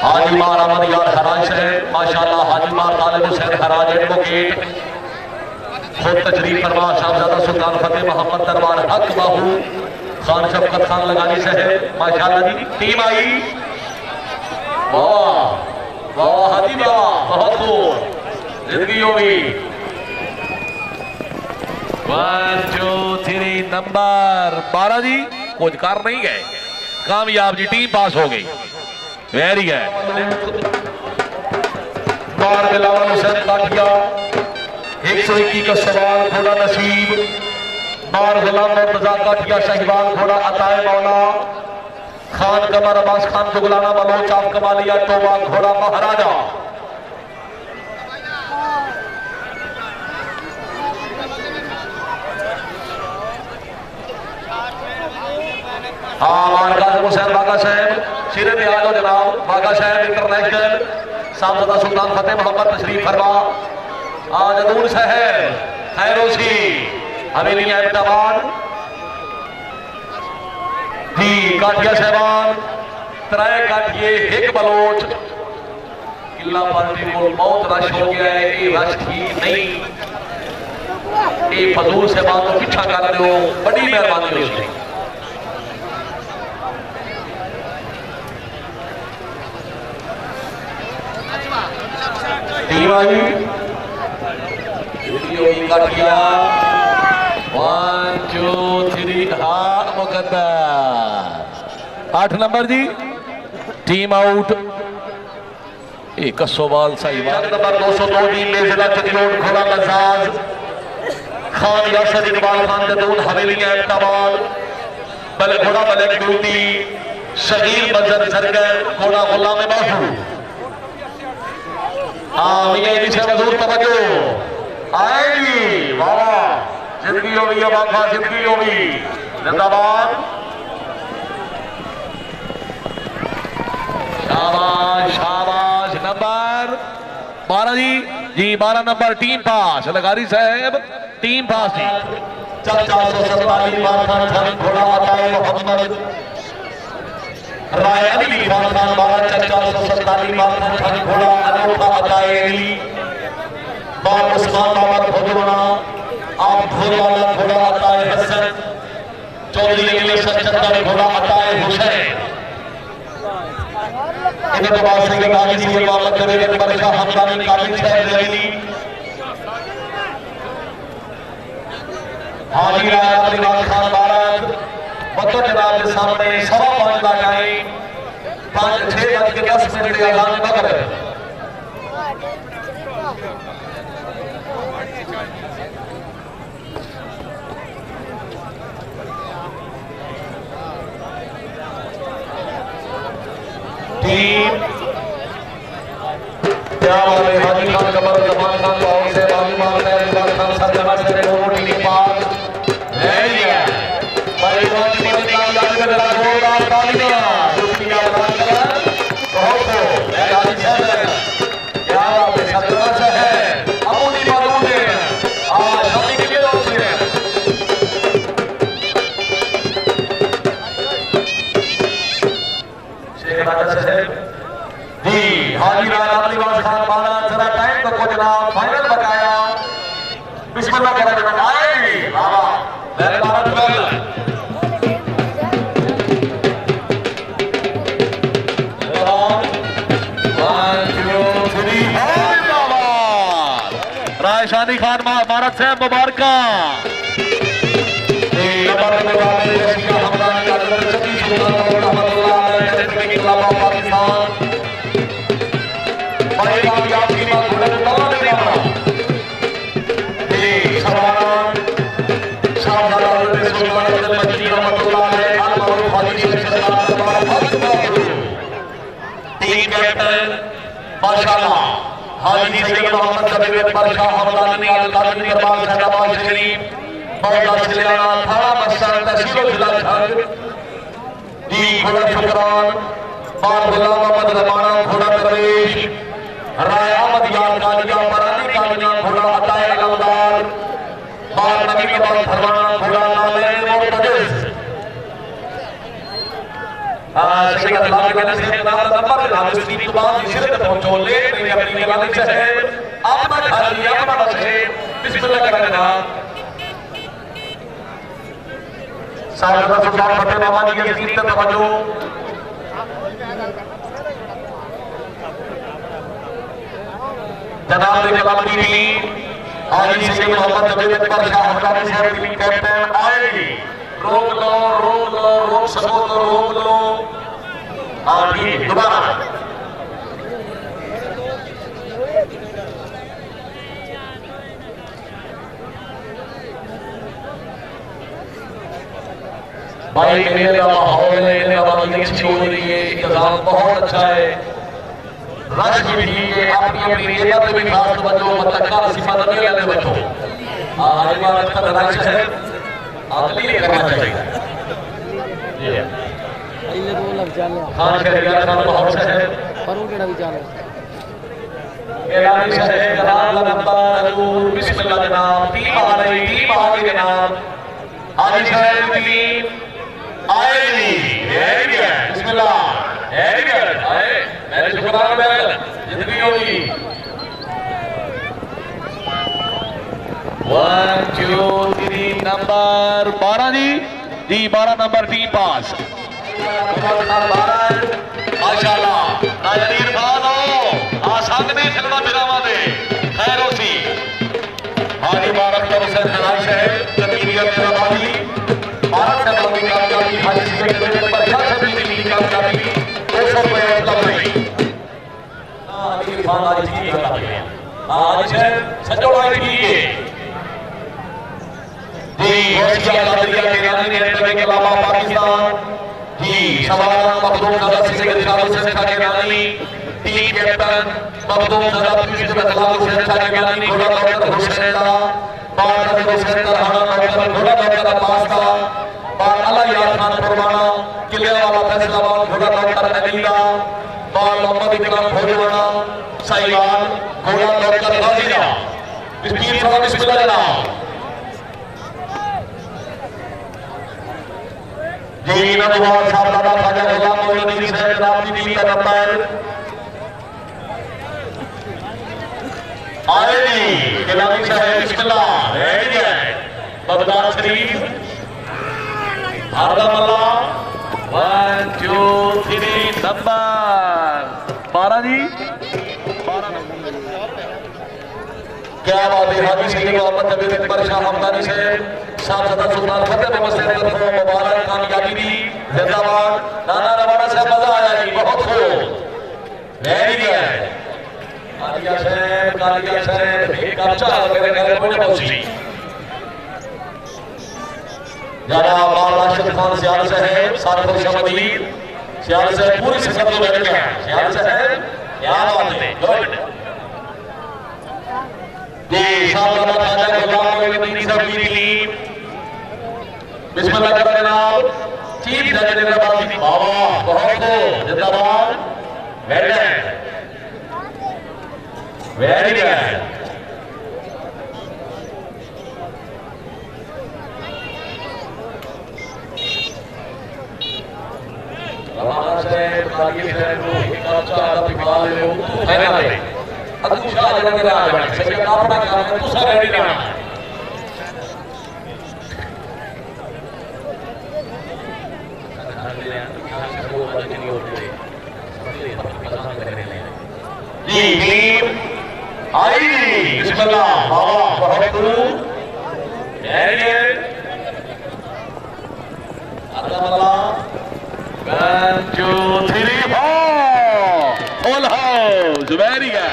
हाजी मार अहमद यार हराज है माशाल्लाह हाजी मार तालिब हुसैन हराज एडवोकेट खुद तशरीफ फरमा शाहजादा सुल्तान फतेह मोहम्मद दरबार हक बाहू खान शफकत खान लगानी से है माशाल्लाह जी टीम आई वाह वाह हाजी वाह बहुत खूब जिंदगी होगी 1 2 3 नंबर 12 जी कुछ कर नहीं गए कामयाब जी टीम पास हो गई वेरी गुड बार बिलावल हुसैन काठिया 121 का सवाल घोड़ा नसीब बार गुलाम मुर्तजा काठिया शहीवाल घोड़ा अताए मौला खान कमर अब्बास खान दुगलाना बलोच आप कमालिया तोबा घोड़ा महाराजा हाँ मानकाज़िम हुसैन बागा साहब सिरे पे आ जाओ जनाब बागा साहब इंटरनेशनल साहबजादा सुल्तान फतेह मोहम्मद तशरीफ फरमा आज अदूर शहर खैरोसी हवेली अहमदाबाद जी काठिया साहबान त्रै काटिए एक बलोच किला पार्टी को बहुत रश हो गया है। ये रश ठीक नहीं, ये फजूल से बात को पीछा कर दो, बड़ी मेहरबानी होगी। काटिया 1 2 3 हाथ मुकद्दर 8 नंबर जी टीम आउट। एक सोवाल सही नंबर 202 टीम में जिला चंडीगढ़ घोड़ा लजाज खान यासर इकबाल खान जदून हवेलियां इब्ताबाद बल घोड़ा मलिक ड्यूटी शहीर बजर सरगर घोड़ा गुलाम बाहू। हाँ भैया पीछे मजदूर तवज्जो आएगी वाह जिंदगी होगी अब आखा जिंदगी होगी जिंदाबाद। शाबाश शाबाश नंबर 12 जी 12 नंबर टीम पास लगारी साहब टीम पास जी 447 मारखान खान घोड़ा अताए मोहम्मद राय अली खान 447 मारखान खान घोड़ा अनोखा अताए अली बाप उस्मान मोहम्मद भोजवाना आप भोजवाना घोड़ा अताए हसन चौधरी अली 77 घोड़ा अताए हुसैन इधर बात से गाजी से मोहम्मद जवेद बरशा हमदानी काबिल साहब जलीली हाजी राय अली खान भारत बतो जनाब के सामने 5:15 लाख आए 5:06 के ऐलान बकर टीम क्या वाले हाजी खान कमर जमान खान बाहु से बाजू मारने वाले खान सरजना से दोनों टीम पास है ये परिवार की कामयाबी में लगा जोरदार तालियां शुक्रिया बनाकर बहुत हो मैं हाजी साहब क्या बात है सरजना से है अमूली मौजूद है आज शादी के लिए दोस्त हैं शेख राजा साहब जी हाजी राय अलीवास खान बाला जरा टाइम तो को जनाब फाइनल बताया बिस्मिल्लाह करके आएगी बाबा मेरे भारत में रायशानी खान भारत से मुबारका माशाअल्लाह हाजी सैयद मोहम्मद जवेद बरशा हमदानी अल-कादरी दरबार हैदराबाद शरीफ मौला सिलाना थाना मस्जिद तहसील जिला झांग जी घोड़ा शुक्रान बाल गुलाम मोहम्मद रमाना घोड़ा प्रवेश राय अहमद यार कालिया परानी कालिया घोड़ा अताए अलमदार बाल नबी कबाल फरमाना घोड़ा नाले मुर्तजिज शेख अल्लाह के नसीब नाम नंबर नाम स्टीम के बाद इसी तक पहुंचो ले मेरी अपनी वाली से है अपना खाली अपना से बिस्मिल्लाह करना साहब सुल्तान फतेह मामा की स्टीम तक पहुंचो जनाब कलामी भी हाजी सैयद मोहम्मद जवेद बरशा हमदानी साहब की कैप्टन आएगी रोक लो सको तो रोक लो और ये दोबारा भाई मेले का माहौल है मेले का बंदी अच्छी हो रही है इंतजाम बहुत अच्छा है रश भी ठीक है अपनी अपनी नियत में खास तवज्जो मतका सिफात नहीं लेने बच्चों आज इमारत का रश है आदमी करना चाहिए ये पहले 2 लाख जाने खान शहरियार खान बहुत है पर वो केड़ा भी जाने एलानी से जनाब नंबर बिस्मिल्लाह जनाब टीम आ रही जनाब हाजी साहब टीम आएगी बिस्मिल्लाह वेरी गुड आए मेरे शुक्राना बैल जितनी होगी 1 2 3 नंबर 12 जी 12 नंबर टीम पास माशाल्लाह नाजरीन बानो आसान नहीं चलना बिरामा दे खैरों सी हाजी भारत का हुसैन हराई शहर कतीरिया मेरा भाई भारत से बड़ी कामयाबी हाजी सिकंदर पर क्या सभी की कामयाबी 200 रुपए मतलब नहीं हाजी खान आज की बता गया आज से सजोड़ा की जी होशियार कादरिया के गाने ने तबे के अलावा पाकिस्तान जी सवाल मखदूम नजर से इरशाद हुसैन खान के गानी टीम कैप्टन मखदूम नजर पीछे में खिलाफ हुसैन खान के गानी घोड़ा डॉक्टर हुसैन का बार हुसैन का हां डॉक्टर घोड़ा डॉक्टर अब्बास का बार अला यार खान फरमाना किले वाला फैसलाबाद घोड़ा डॉक्टर अलीला बार मोहम्मद इकराम भोजवाना साईवाल घोड़ा डॉक्टर गाजीरा बिस्मिल्लाह जी नवाब साहब दादा खाजा गुलाम मोहम्मद साहब रामजी टीम का नंबर आए जी गिलानी साहब बिस्मिल्लाह रेडी है बगदाद शरीफ हरदम अल्लाह 1 2 3 नंबर 12 जी 12 नंबर क्या बात है हाजी सिंह मोहम्मद नबी अकबर शाह हमदानी से साहब सुल्तान फतेह मोहम्मद साहब को मुबारक कामयाबी दी जिंदाबाद नाना रवाना साहब मजा आया जी बहुत खूब वेरी गुड कालिया साहब एक अच्छा मेरे घर में पहुंची जरा बालाशद खान सियाल साहब साथ खुशमदीद सियाल साहब पूरी संगत को बैठ गया सियाल साहब क्या बात है गुड जी शाबाश खाजा गुलाम मोहम्मद साहब की टीम बिस्मिल्लाह कर जनाब चीफ जज जिंदाबाद बाबा बहुत खूब जिंदाबाद वेरी गुड रवाना से कालिए से को एक अच्छा दिखा ले है ना रे अदू शाह जगह आ बने सही अपना काम है तू सारे रेडी रहना जी टीम आई बिस्मिल्लाह बाबा बहुत खूब वेरी अल्लाह 1 2 3 फुल हाउस वेरी गुड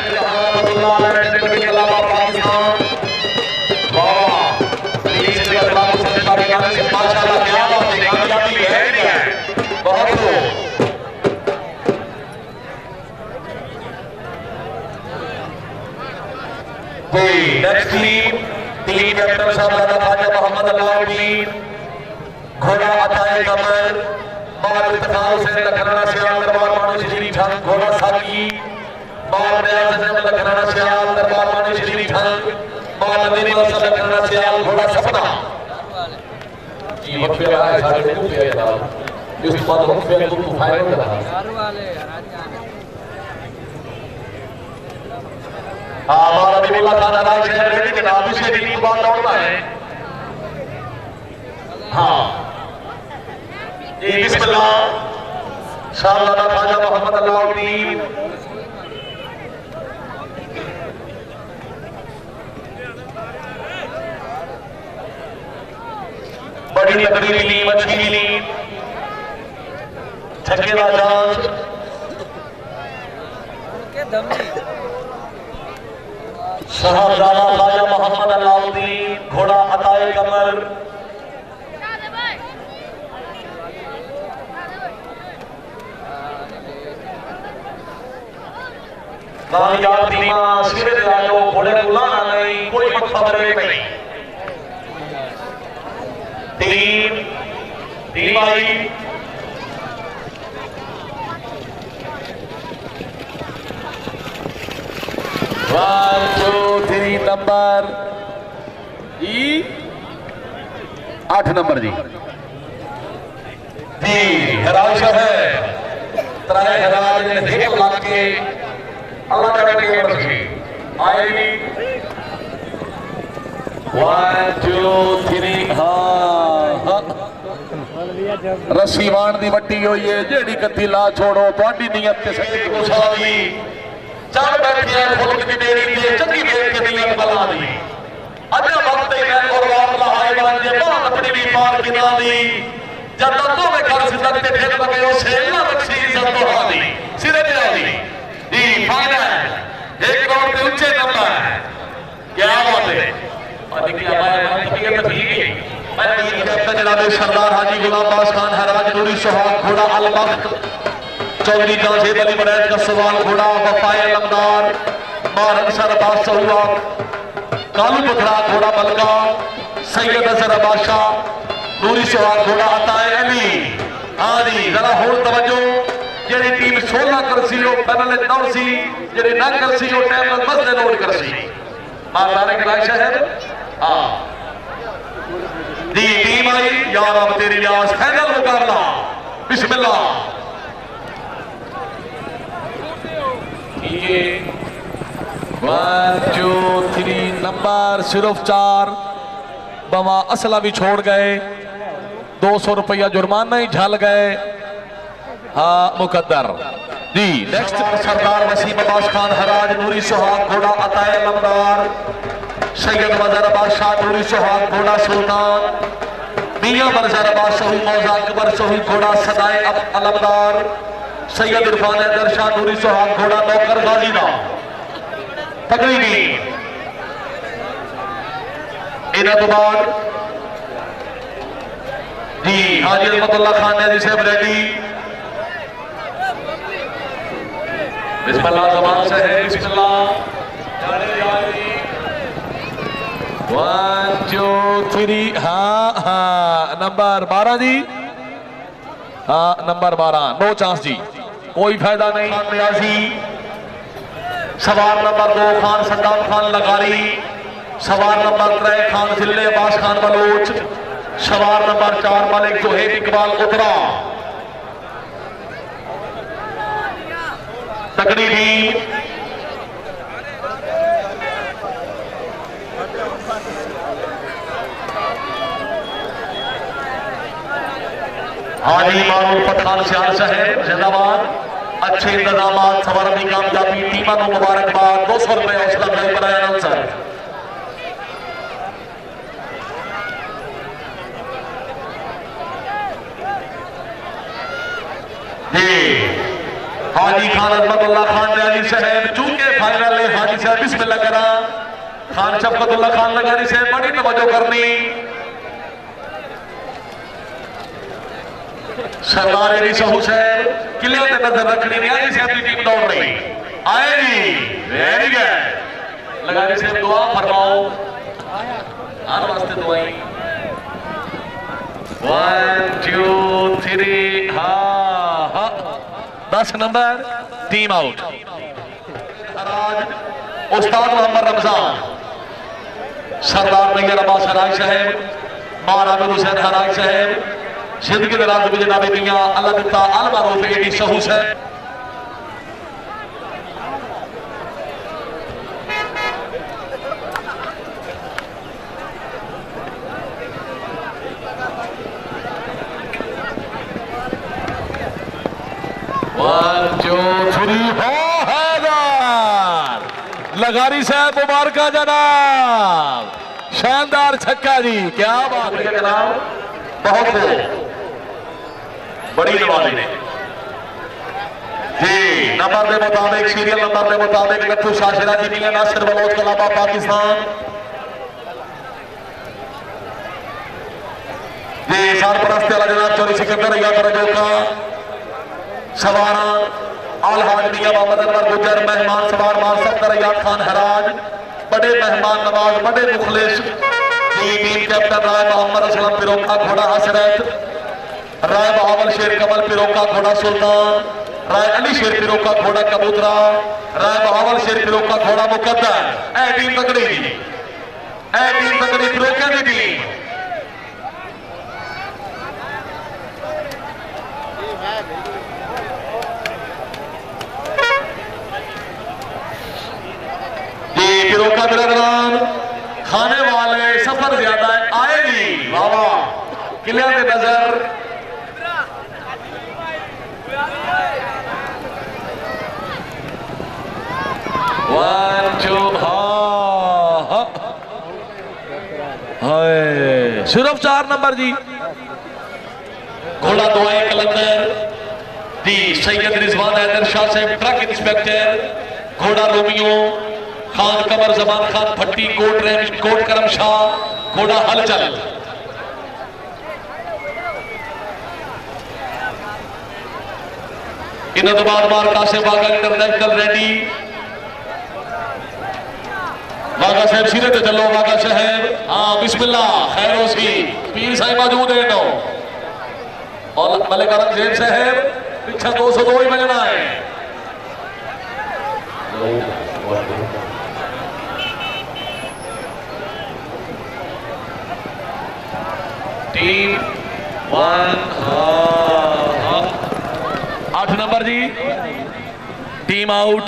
अल्लाह के अलावा पाकिस्तान बाबा प्लीज के अल्लाह को सरकार के गाने से माशाल्लाह क्या बात है कामयाबी वेरी गुड बहुत खूब नेक्स्ट टीम कैप्टन साहब दादा खाजा मोहम्मद अलाउद्दीन घोड़ा अताए कमर बार इत्तेफाक हुसैन लखनऊ सियाल दरबार मानी श्री ठंग घोड़ा साकी बार नियाज अहमद लखनऊ सियाल दरबार मानी श्री ठंग बार नदीम असल लखनऊ सियाल घोड़ा सपना जी वक्फे आए सारे को पे था इस बाद वक्फे को फाइनल था हमारा बिल्ला खाना राय शहर रेडी के नाम से टीम बात दौड़ना है हाँ जी बिस्मिल्लाह शाहजादा खाजा मोहम्मद अलाउद्दीन बड़ी तगड़ी टीम अच्छी टीम छक्केदार जांच साहबजादा खाजा मोहम्मद अलाउद्दीन घोड़ा अताए कमर कामयाब टीमा सिरे ते आयो घोड़े को लाना नहीं कोई मकसद नहीं टीम आई 1 2 3 नंबर जी 8 नंबर जी हराशा है त्राए हराज ने हिक लग के अल्लाह करे टीम रखी आएगी 1 2 3 हाँ रस्सी वाण दी वट्टी होई है जेड़ी कत्ती ला छोड़ो तुहाडी नियत ते सच्ची गुसावी चल बैठे फुलक दी बेड़ी ते चंगी देख के नियत बला दी अजा वक्त ही मैं कुर्बान लहाए बन जे बात अपनी भी मार गिना दी जब तो में कर सिद्दत ते फिर लगे ओ सेला बख्शी इज्जत तो हादी सिरे पे आदी जी फाइनल एक राउंड पे ऊंचे नंबर क्या बात है और देखिए हमारे तबीयत ठीक है मैं टीम कैप्टन जनाब सरदार हाजी गुलाम बास खान हराज नूरी सुहाग घोड़ा अल वक्त चौधरी गाजिब अली बरैत का सवाल घोड़ा वफाए अलमदार मारन सरबाज सहुआ कालू पथरा घोड़ा बलका सैयद असर बादशाह नूरी सुहाग घोड़ा अताए अली आदि जरा होर तवज्जो जेडी टीम 16 करसी ओ पैनल दौड़सी जेडी ना करसी ओ टाइम मसले नोट करसी मारदारे के राय साहब हां दी टीम आई यार अब तेरी व्यास फाइनल मुकाबला बिस्मिल्लाह ये 1 2 3 नंबर सिर्फ 4 बमा असला भी छोड़ गए 200 रुपया जुर्माना ही झल गए हाँ मुकद्दर जी नेक्स्ट सरदार वसीम अब्बास खान हराज नूरी सुहाग घोड़ा अताए लमदार सैयद मजहर बादशाह नूरी सुहाग घोड़ा सुल्तान मियां मजहर बादशाह मौजा अकबर सोही घोड़ा सदाए अलमदार सैयद इरफान दरशाह नूरी सुहाग घोड़ा नौकर गाजीना तगड़ी टीम इन्हां तो बाद जी हाजी रहमतुल्लाह खान ने साहब रेडी बिस्मिल्लाह ज़बान से है बिस्मिल्लाह 1 2 3 हाँ हाँ नंबर 12 जी हाँ नंबर 12 नो चांस जी कोई फायदा नहीं रियाजी सवार नंबर 2 खान सद्दाम खान लगारी सवार नंबर 3 खान जिले अब्बास खान बलोच सवार नंबर 4 मलिक जोहेब इकबाल उतरा तकड़ी टीम हाजी मारूफ पठान सियाल साहब जिंदाबाद अच्छे इंतजाम सवारी कामयाबी टीमा को मुबारकबाद 200 रुपए हौसला अफजाई बनाए आंसर हाजी खान अजमतुल्लाह खान रियाजी साहब चूंकि फाइनल है हाजी साहब बिस्मिल्लाह करा खान शफकतुल्लाह खान लगानी साहब बड़ी तवज्जो करनी सरदार अली सहू साहब किले पे नजर रखनी रियाजी साहब की टीम दौड़ रही आएगी वेरी गुड लगानी साहब दुआ फरमाओ हर वास्ते दुआई 1 2 3 हाँ 10 नंबर टीम आउट उस्ताद मोहम्मद रमजान सरदार नैयर अब्बास हराज साहब महाराज हुसैन हराज साहब जिंदगी दराज में जनाब मियां अल्लाह दिता अल मारूफ एडी सहू साहब लगारी साहब मुबारक जनाब शानदार छक्का जी क्या बात है जनाब बहुत बड़ी नवाजी जी नंबर के मुताबिक सीरियल नंबर के मुताबिक लट्ठू शाशिरा जी मियां नासिर बलोच कलाबा पाकिस्तान जी सरपरस्त वाला जनाब चोरी सिकंदर या तरजो का सवारा आलहाज मियां मोहम्मद अनवर गुजर मेहमान सवार माल सफ्तर याद खान हराज बड़े मेहमान नवाज बड़े मुखलिस टीम कैप्टन राय मोहम्मद असलम पिरोका घोड़ा हसरत राय बहावल शेर कमल पिरोका घोड़ा सुल्तान राय अली शेर पिरोका घोड़ा कबूतरा राय बहावल शेर पिरोका घोड़ा मुकद्दर ए टीम तगड़ी पिरोका की टीम फिरों का बिरदरान खाने वाले सफर ज्यादा है आएगी बाबा किलिया के नजर वन टू सिर्फ 4 नंबर जी घोड़ा दुआए कलंदर दी सैयद रिजवान हैदर शाह साहब ट्रक इंस्पेक्टर घोड़ा रोमियो खान कमर जमान खान भट्टी कोट करम शाह घोड़ा हलचल इन्हों तो बाद मार कासिम वागा इंटरनेशनल रेडी वागा साहब सीधे तो चलो वागा साहब हाँ बिस्मिल्लाह खैरो सी पीर साहब मौजूद है नो और मलिक औरंगजेब साहब पीछे 202 ही बजना है टीम 8 नंबर जी टीम आउट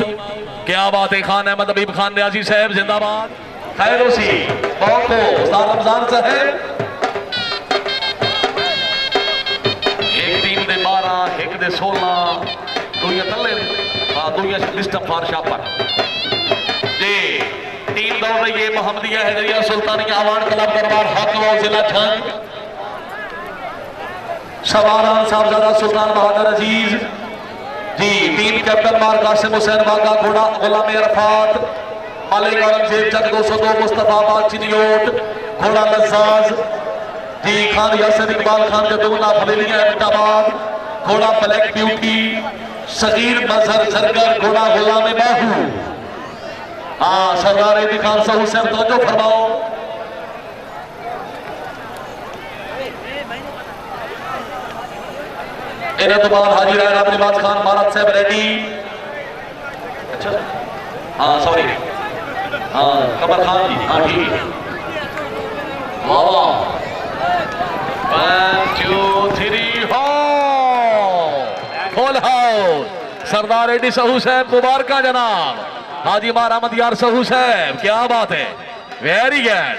क्या बात है खान अहमद हबीब खान रियाजी साहब जिंदाबाद खैरोसी बहुत को उस्ताद रमजान साहब एक टीम दे 12 एक दे 16 दुनिया तले दुनिया सिस्टम फारशा पर जी टीम दौड़ रही है मोहम्मदिया हैदरिया सुल्तानिया आवान क्लब दरबार हक व जिला जंग सवारान साहबजादा सुल्तान बहादुर अजीज जी टीम कैप्टन मार कासिम हुसैन वागा घोड़ा गुलाम अरफात मलिक औरंगजेब चक 202 मुस्तफाबाद चिनियोट घोड़ा लज्जाज जी खान यासिर इकबाल खान जदुल्ला फलेलिया अहमदाबाद घोड़ा ब्लैक ब्यूटी सगीर मजहर झरगर घोड़ा गुलाम बाहू हाँ सरदार एदी खान साहब हुसैन तवज्जो फरमाओ इन्हें तो बाद हाजी राय रामनिवास खान भारत साहब रेडी अच्छा हाँ सॉरी हाँ कमर खान जी हाँ ठीक है वाह वाह 1 2 3 हो फुल हाउस सरदार एडी सहू साहब मुबारक जनाब हाजी मार अहमद यार सहू साहब क्या बात है वेरी गुड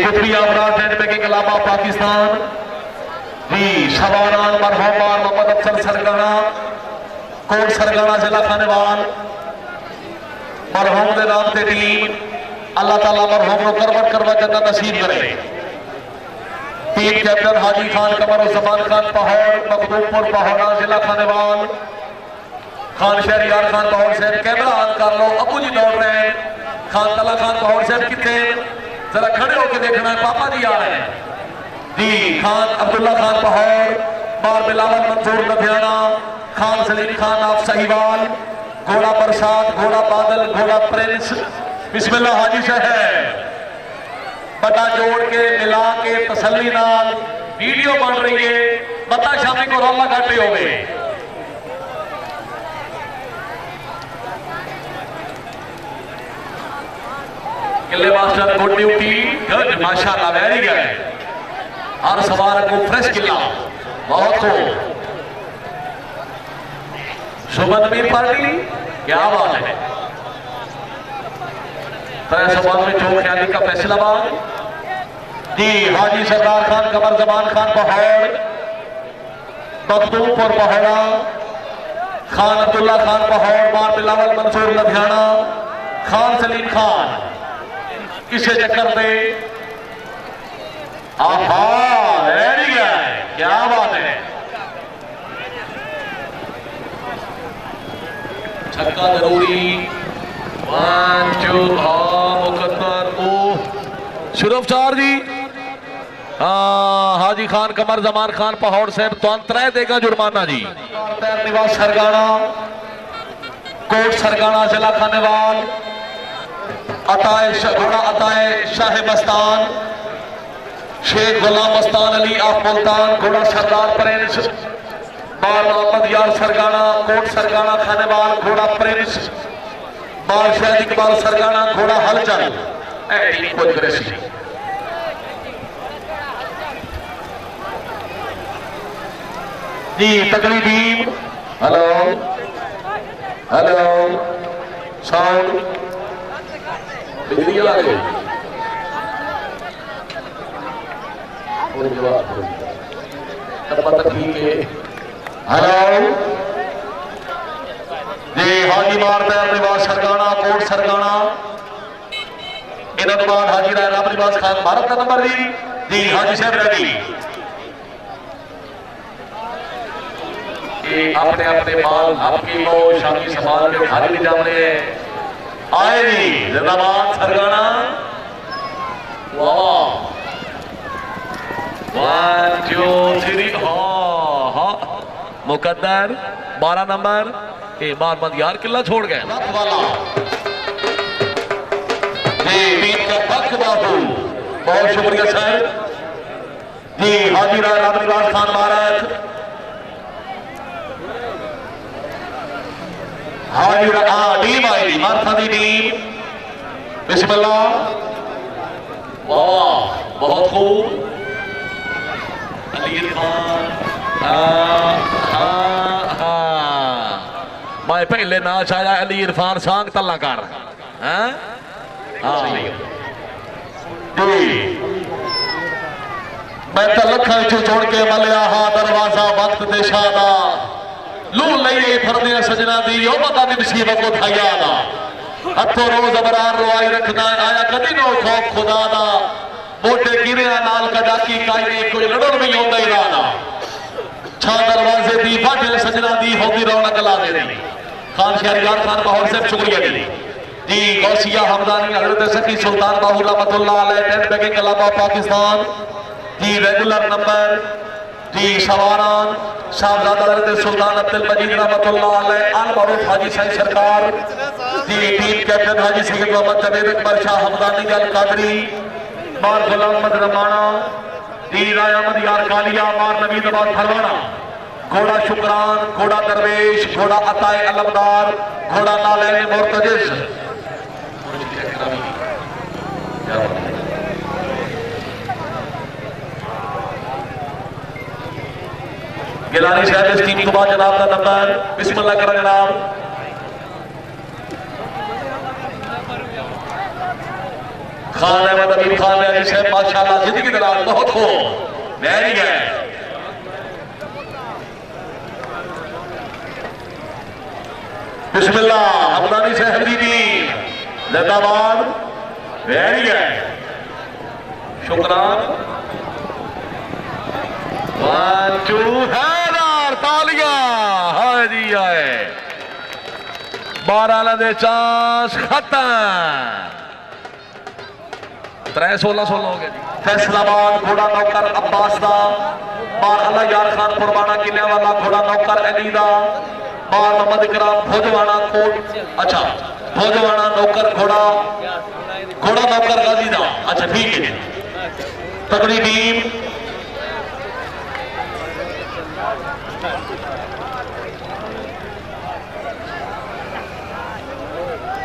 कुतबी आमरान टेंट मेकिंग इलाहाबाद पाकिस्तान जी शबानान मरहमान मोहम्मद अफसर सरगाना कोट सरगाना जिला खानेवाल मरहूम दे नाम ते टीम अल्लाह ताला मरहूम नो करवा जन्नत नसीब करे टीम कैप्टन हाजी खान कमर जमान खान पहाड़ मखदूमपुर पहाड़ा जिला खानेवाल खान शहरियार खान पहाड़ साहब कैमरा ऑन कर लो अबू जी दौड़ रहे हैं खान तला खान पहाड़ साहब कितने जरा खड़े होकर देखना है पापा जी आ रहे हैं जी खान अब्दुल्ला खान पहाड़ बार बिलावल मंसूर लुधियाना खान सलीम खान आप सहीवाल घोड़ा बरसात घोड़ा बादल घोड़ा प्रिंस बिस्मिल्लाह हाजी साहब बटा जोड़ के मिला के तसल्ली नाल वीडियो बन रही है बता शामी को रौला घाटे हो गए किले मास्टर गुड ड्यूटी गुड माशाल्लाह वेरी गुड हर सवार को फ्रेश किला बहुत खूब शुभन मीर पार्टी क्या बात है सवाल में जो ख्याली का फैसलाबाद जी हाजी सरदार खान कमर जमान खान पहाड़ मखदूमपुर पहाड़ा खान अब्दुल्ला खान पहाड़ मार बिलावल मंसूर लुधियाना खान सलीम खान इसे चक्कर दे आहा रेडी है क्या बात है छक्का जरूरी 1 2 मुकद्दर ओ सिर्फ 4 जी हाजी खान कमर जमान खान पहाड़ साहब तो अंतराय देगा जुर्माना जी निवास सरगाना कोट सरगाना जिला खानेवाल घोड़ा अताए शाह मस्तान शेख गुलाम मस्तान अली ऑफ मुल्तान घोड़ा सरदार प्रिंस बाल मोहम्मद यार सरगाना कोट सरगाना खानेवाल घोड़ा प्रिंस बाल शाहिद इकबाल सरगाना घोड़ा हलचल जी तगड़ी टीम हेलो हेलो साउंड बिजली आ गई ठीक है। हेलो जी हाजी मारता निवास सरगाना कोट सरगाना इन्होंने बाद हाजी राय राम निवास खान भारत का नंबर जी हाजी साहब रेडी अपने अपने माल आपकी लो शामी संभाल के खाली नहीं जाने आए जी जिंदाबाद सरगाना वाह 1 2 3 हाँ मुकद्दर 12 नंबर ए बार मत यार किला छोड़ गए बहुत शुक्रिया सर जी हाजी राय राम निवास खान भारत हाजी टीम आई मार्था दी टीम बिस्मिल्लाह वाह बहुत खूब अली खान मैं पहले ना चाया अली इरफान सांग तल्ला कर मैं तो लखा छोड़ के मलिया हा दरवाजा वक्त दिशा दा लू लइए फरदे सजना दी ओ पता दी मुसीबत को थाया दा हथों रोज अबरार रुआई रखना आया कदी नो खौफ खुदा दा मोटे गिरिया नाल कदाकी काई कोई लड़न भी होंदा ही ना छा दरवाजे दी फाटे सजना दी होगी रौनक ला दे दी खान शहरियार खान बहुत से शुक्रिया जी गौसिया हमदानी हजरत सकी सुल्तान बाहू रहमतुल्लाह अलैह tent pegging club of Pakistan ji regular number जी सवारान साहबजादा हजरत सुल्तान अब्दुल मजीद रहमतुल्लाह अलैह अल मारूफ हाजी साईं सरकार जी टीम कैप्टन हाजी सैयद मोहम्मद जवेद अकबर शाह हमदानी अल कादरी मार गुलाम अहमद रमाना जी राय अहमद यार कालिया मार नबी नवाज फरवाना घोड़ा शुक्रान घोड़ा दरवेश घोड़ा अताए अलमदार घोड़ा नालैन मुर्तजिज गिलानी साहब इस टीम को बाद जनाब का नंबर बिस्मिल्लाह करें जनाब खान अहमद अमीर खान अली साहब माशाल्लाह जिंदगी दराज बहुत हो वेरी गुड बिस्मिल्लाह हमदानी साहब दीदी जिंदाबाद वेरी गुड शुक्रान 1 2 तालियां हाय जी आए 12 दे चांस खत्म 3-16 हो गया जी फैसलाबाद घोड़ा नौकर अब्बास दा बार अल्लाह यार खान पुरवाना किले वाला घोड़ा नौकर अली दा बार मोहम्मद इकराम भोजवाना कोट अच्छा भोजवाना नौकर घोड़ा नौकर गाजी दा अच्छा ठीक है तगड़ी टीम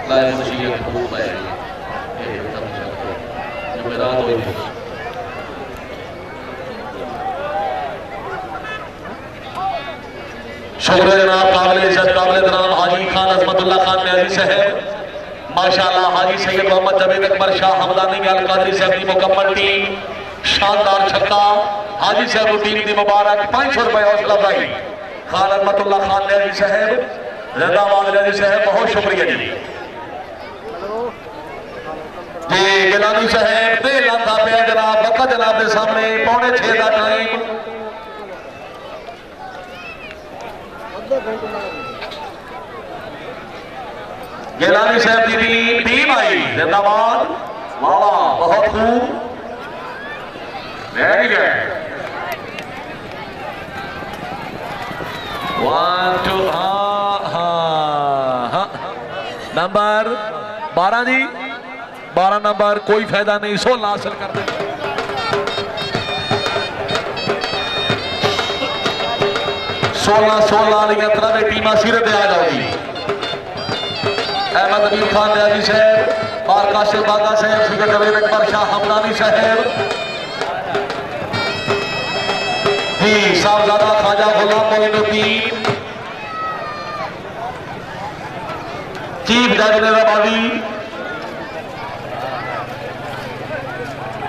लाए मुझे खूब है जुमेरात हुई शुक्र जनाब काबिल इज्जत काबिल नाम हाजी खान अजमतुल्लाह खान न्याजी साहब माशाल्लाह हाजी सैयद मोहम्मद जवेद अकबर शाह हमदानी अल कादरी साहब की मुकम्मल टीम शानदार छक्का हाजी साहब टीम की मुबारक 500 रुपए हौसला अफजाई खान अजमतुल्लाह खान न्याजी साहब जिंदाबाद न्याजी साहब बहुत शुक्रिया जी गिलानी साहब ते लाता पे जनाब वक्त जनाब के सामने 5:45 का टाइम गिलानी साहब की टीम आई जिंदाबाद वाह बहुत खूब वेरी गुड 1 2 हाँ नंबर 12 जी 12 नंबर कोई फायदा नहीं 16 हासिल कर दे 16 वाली तरह टीम सिर पे आ जाओगी अहमद अमीर खान न्याजी साहब और काशिफ बागा साहब सैयद जवेद अकबर शाह हमदानी साहब जी साहबजादा ख्वाजा गुलाम मोइनुद्दीन चीफ जज निजामाबादी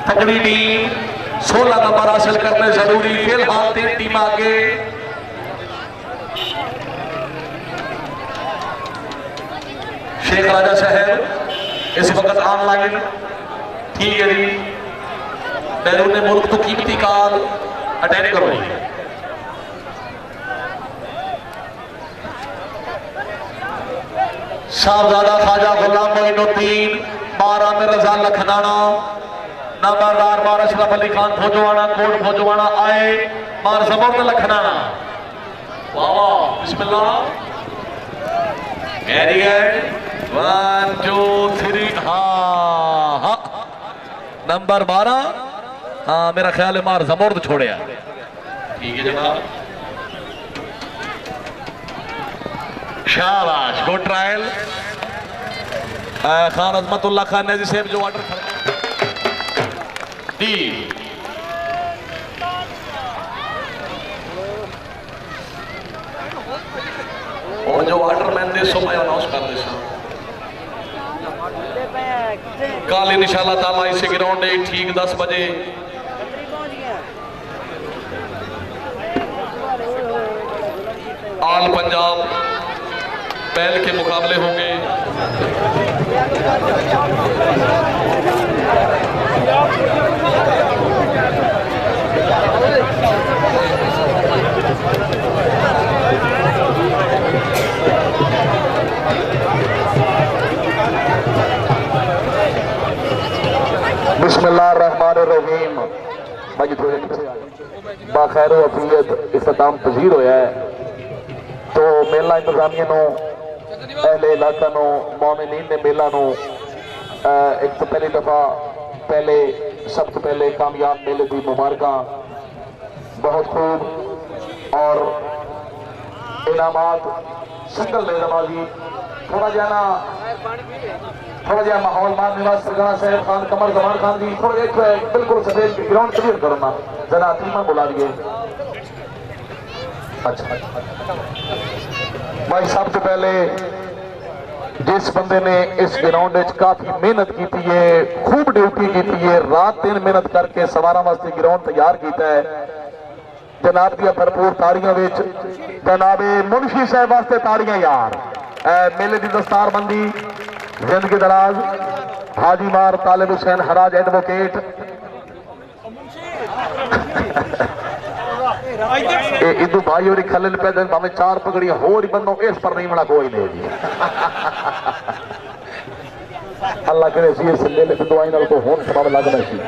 तगड़ी टीम 16 नंबर हासिल करने जरूरी। फिलहाल 3 टीम आगे। शेख राजा शहर इस वक्त ऑनलाइन। ठीक है जी, बैरून मुल्क तो कीमती कॉल अटेंड करो जी। साहबजादा ख्वाजा गुलाम मोइनुद्दीन, मार आमिर रजा लखनाना, नंबरदार मार अशरफ अली खान फौजवाना, कोट फौजवाना आए, मार जबरदस्त लखनाना। वाह वाह, बिस्मिल्लाह, वेरी गुड। 1 2 3। हाँ हाँ, नंबर 12। हाँ, मेरा ख्याल है मार जबरदस्त छोड़े। ठीक है जनाब, शाबाश, good trial. Khan Azmatullah Khan ने जिसे जो वाटर डी और जो वाटरमैन दे सो मैं अनाउंस कर दे कल इंशाअल्लाह ताला इसे ग्राउंड है ठीक 10 बजे। ऑल पंजाब पहल के मुकाबले होंगे। बिस्मिल्लाहिर्रहमानिर्रहीम। बाखैर वफियत इख्तिताम पजीर होया है तो मेला इंतजामिया अहले इलाका मोमिनीन ने मेला एक तो पहली दफा पहले सब तो पहले कामयाब मेले की मुबारक बहुत खूब और इनामात सिंगल नेज़माजी थोड़ा जहा माहौल मान निवास सरगना साहब खान कमर जमान खान जी थोड़ा एक बिल्कुल सफेद ग्राउंड क्लियर करना जना तीमन बुला दिए। अच्छा भाई, सब तो पहले जिस बंदे ने इस ग्राउंड काफी मेहनत की है, खूब ड्यूटी की है, रात दिन मेहनत करके सवारा वास्ते ग्राउंड तैयार किया है, जनाब दिया भरपूर ताड़ियां विच जनाबे मुंशी साहब वास्ते ताड़ियां यार। मेले की दस्तारबंदी जिंदगी दराज हाजी मार तालिब हुसैन हराज एडवोकेट इदू भाई और खलल पैदल भावे 4 पगड़ियां हो ही बनो इस पर नहीं बना कोई नहीं जी। अल्लाह करे सी इस मेले से दवाई नाल को होन सबब लगना सी।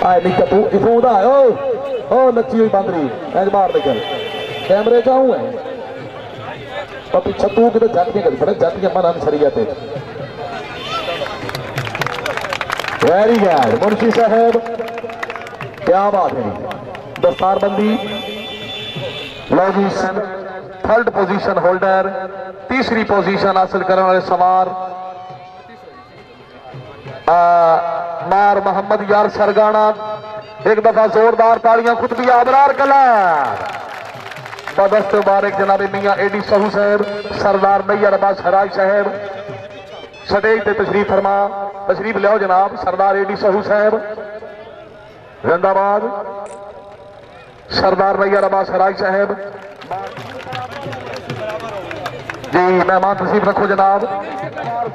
आए निका तू इथों दा ओ नच्ची हुई बंदरी एज मार निकल कैमरे चाहूं है पर पीछे तू किते जातियां कर बड़े जातियां मना शरीयत है। वेरी गुड मुंशी साहब, क्या बात है। दस्तारबंदी लो जी, 3rd पोजीशन होल्डर, 3री पोजीशन हासिल करने वाले सवार मार मोहम्मद यार सरगाना। एक दफा जोरदार तालियां खुद भी आबरार कलर बदस्त मुबारक जनाबे मियां एडी सहू साहब, सरदार नैयर अब्बास हराज साहब स्टेज पे तशरीफ लियाओ जनाब। सरदार एडी सहू साहब जिंदाबाद, सरदार नैयर अब्बास हराज साहब जी मेहमान तशरीफ रखो जनाब।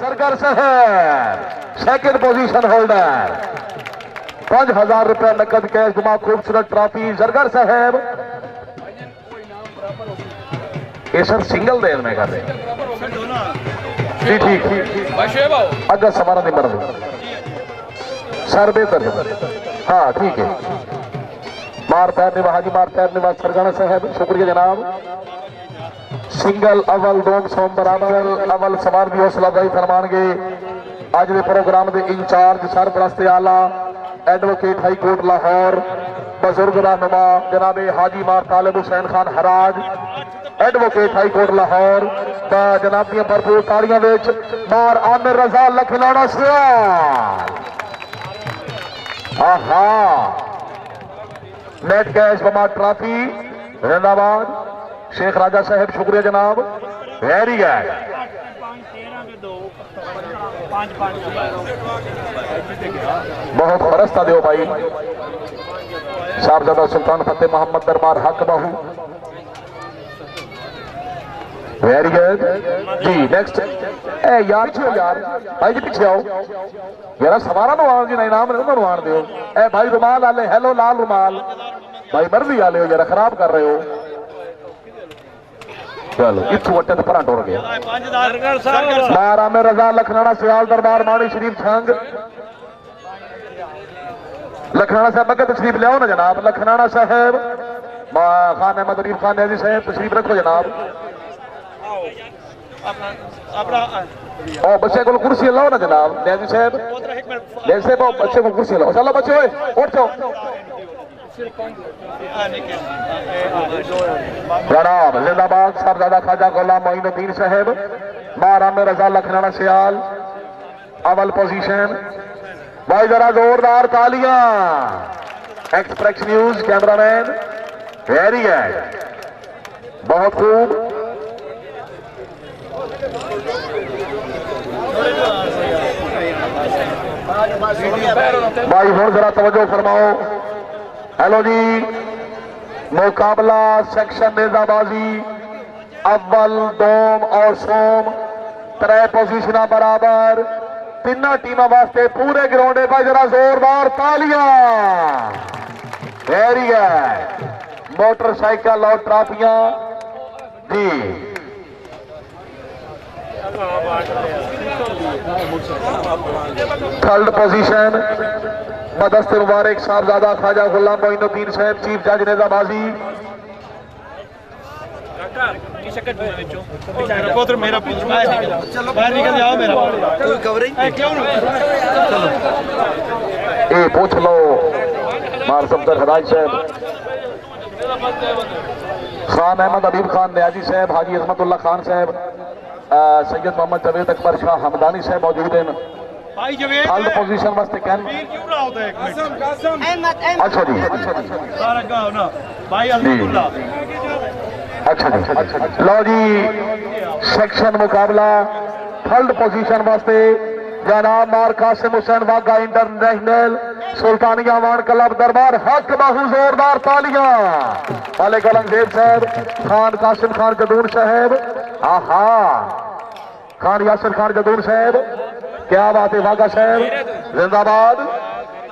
सरगर साहब 2nd पोजीशन होल्डर, 5000 रुपए नकद कैश जमा, खूबसूरत ट्रॉफी जरगर साहब। ये सर सिंगल देर में कर रहे जी। ठीक अगर सवारा नहीं मर सर बेहतर हाँ ठीक है। मार पैर निवाह हाजी मार पैर निवाह सरगाना साहब शुक्रिया जनाब। सिंगल अवल दोम सोम बराबर अवल सवार भी हौसला अफजाई फरमाएंगे। अज के प्रोग्राम के इंचार्ज सरपरस्त आला एडवोकेट हाई कोर्ट लाहौर बुजुर्ग रहनुमा जनाबे हाजी मार Talib Hussain Khan Haraj advocate high court Lahore जनाब दियां भरपूर ताड़ियां विच मार आमिर रजा लखनाना सवाल। आहा नेट कैश बमा ट्रॉफी जिंदाबाद। शेख राजा साहब शुक्रिया जनाब। Very good. बहुत फरस्ता दो भाई साहबजादा सुल्तान फतेह मोहम्मद दरबार हक बाहू वेरी गुड जी नेक्स्ट ए यार छो यार भाई जी पीछे आओ यार सवारा नु आओ जी ना इनाम उन्होंने आन दियो ए भाई रुमाल वाले हेलो लाल रुमाल भाई मर्जी वाले हो जरा खराब कर रहे हो चलो इतू वटे तो परा टुर गया मारा में रजा लखनाना सियाल दरबार माणी शरीफ छंग लखनाना साहब मगर तशरीफ ले आओ ना जनाब लखनाना साहब खान अहमद अरीफ खान न्याजी साहब तशरीफ रखो जनाब और बच्चे को कुर्सी लाओ ना जनाब न्याजी साहब न्याजी साहब बच्चे को कुर्सी लाओ चलो बच्चे ओए उठ जाओ जनाब जिंदाबाद साहबजादा ख्वाजा गुलाम मोइनुद्दीन साहब मारा में रजा लखनाना सियाल अवल पोजीशन भाई जरा जोरदार तालियां express news cameraman very good बहुत खूब भाई और जरा तवज्जो फरमाओ हेलो जी मुकाबला सेक्शन नेजाबाजी अव्वल दोम और सोम 3 पोजीशन बराबर तीन टीमों वास्ते पूरे ग्राउंड पर जरा जोरदार तालियां वेरी गुड मोटरसाइकिल और ट्रॉफियां जी थर्ड पोजीशन मदस्ते मुबारक साहबजादा ख्वाजा गुलाम मोइनुद्दीन साहब चीफ जज नेजाबाजी पूछ लो मार सफदर हराज साहब खान अहमद अबीब खान न्याजी साहब हाजी अजमतुल्लाह खान साहब सैयद मोहम्मद जवेद अकबर शाह हमदानी साहब मौजूद हैं थर्ड पोजीशन वास्ते कैन अच्छा जी अच्छा जी लो जी सेक्शन मुकाबला थर्ड पोजीशन वास्ते जनाब मार कासिम हुसैन वाघा इंटरनेशनल सुल्तानिया वान क्लब दरबार हक बाहू जोरदार तालियां मालिक औरंगजेब साहब खान कासिम खान जदून साहब आहा खान यासिर खान जदून साहब क्या बात है वाघा साहब जिंदाबाद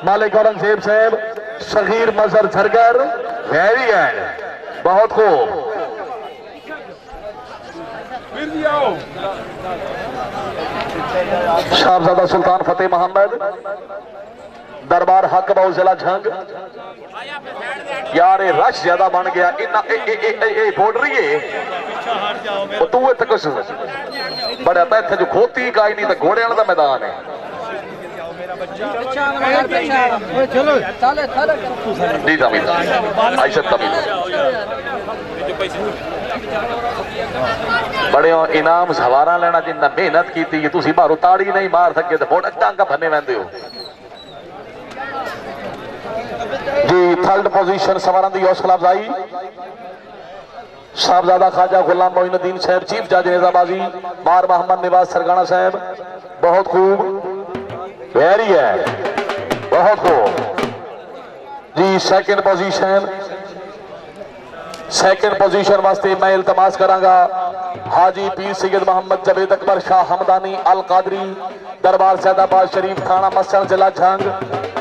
मालिक औरंगजेब साहब शगीर मजहर झरगर वेरी गुड बहुत खूब साहबजादा सुल्तान फतेह मोहम्मद दरबार हक बाहू जिला झंग यार ये रश ज्यादा बन गया बोल रही है तू इतने कुछ बड़ा था इतने जो खोती का ही नहीं तो घोड़े वाला मैदान है जी तमीज आयशत तमीज बड़े इनाम सवारा लेना जिन्ना मेहनत की तुम बाहरों ताड़ी नहीं मार सके तो बहुत टांगा भन्ने वहदे हो जी थर्ड पोजीशन सवारा की हौसला अफजाई साहबजादा ख्वाजा गुलाम मोइनुद्दीन साहब चीफ जज नेजाबाजी मार मोहम्मद निवाज सरगाना साहब बहुत खूब वेरी है बहुत खूब जी सेकंड पोजीशन वास्ते मैं इल्तमास करांगा हाजी पीर सैयद मोहम्मद जवेद अकबर शाह हमदानी अल कादरी दरबार सैदाबाद शरीफ थाना मस्सन जिला झंग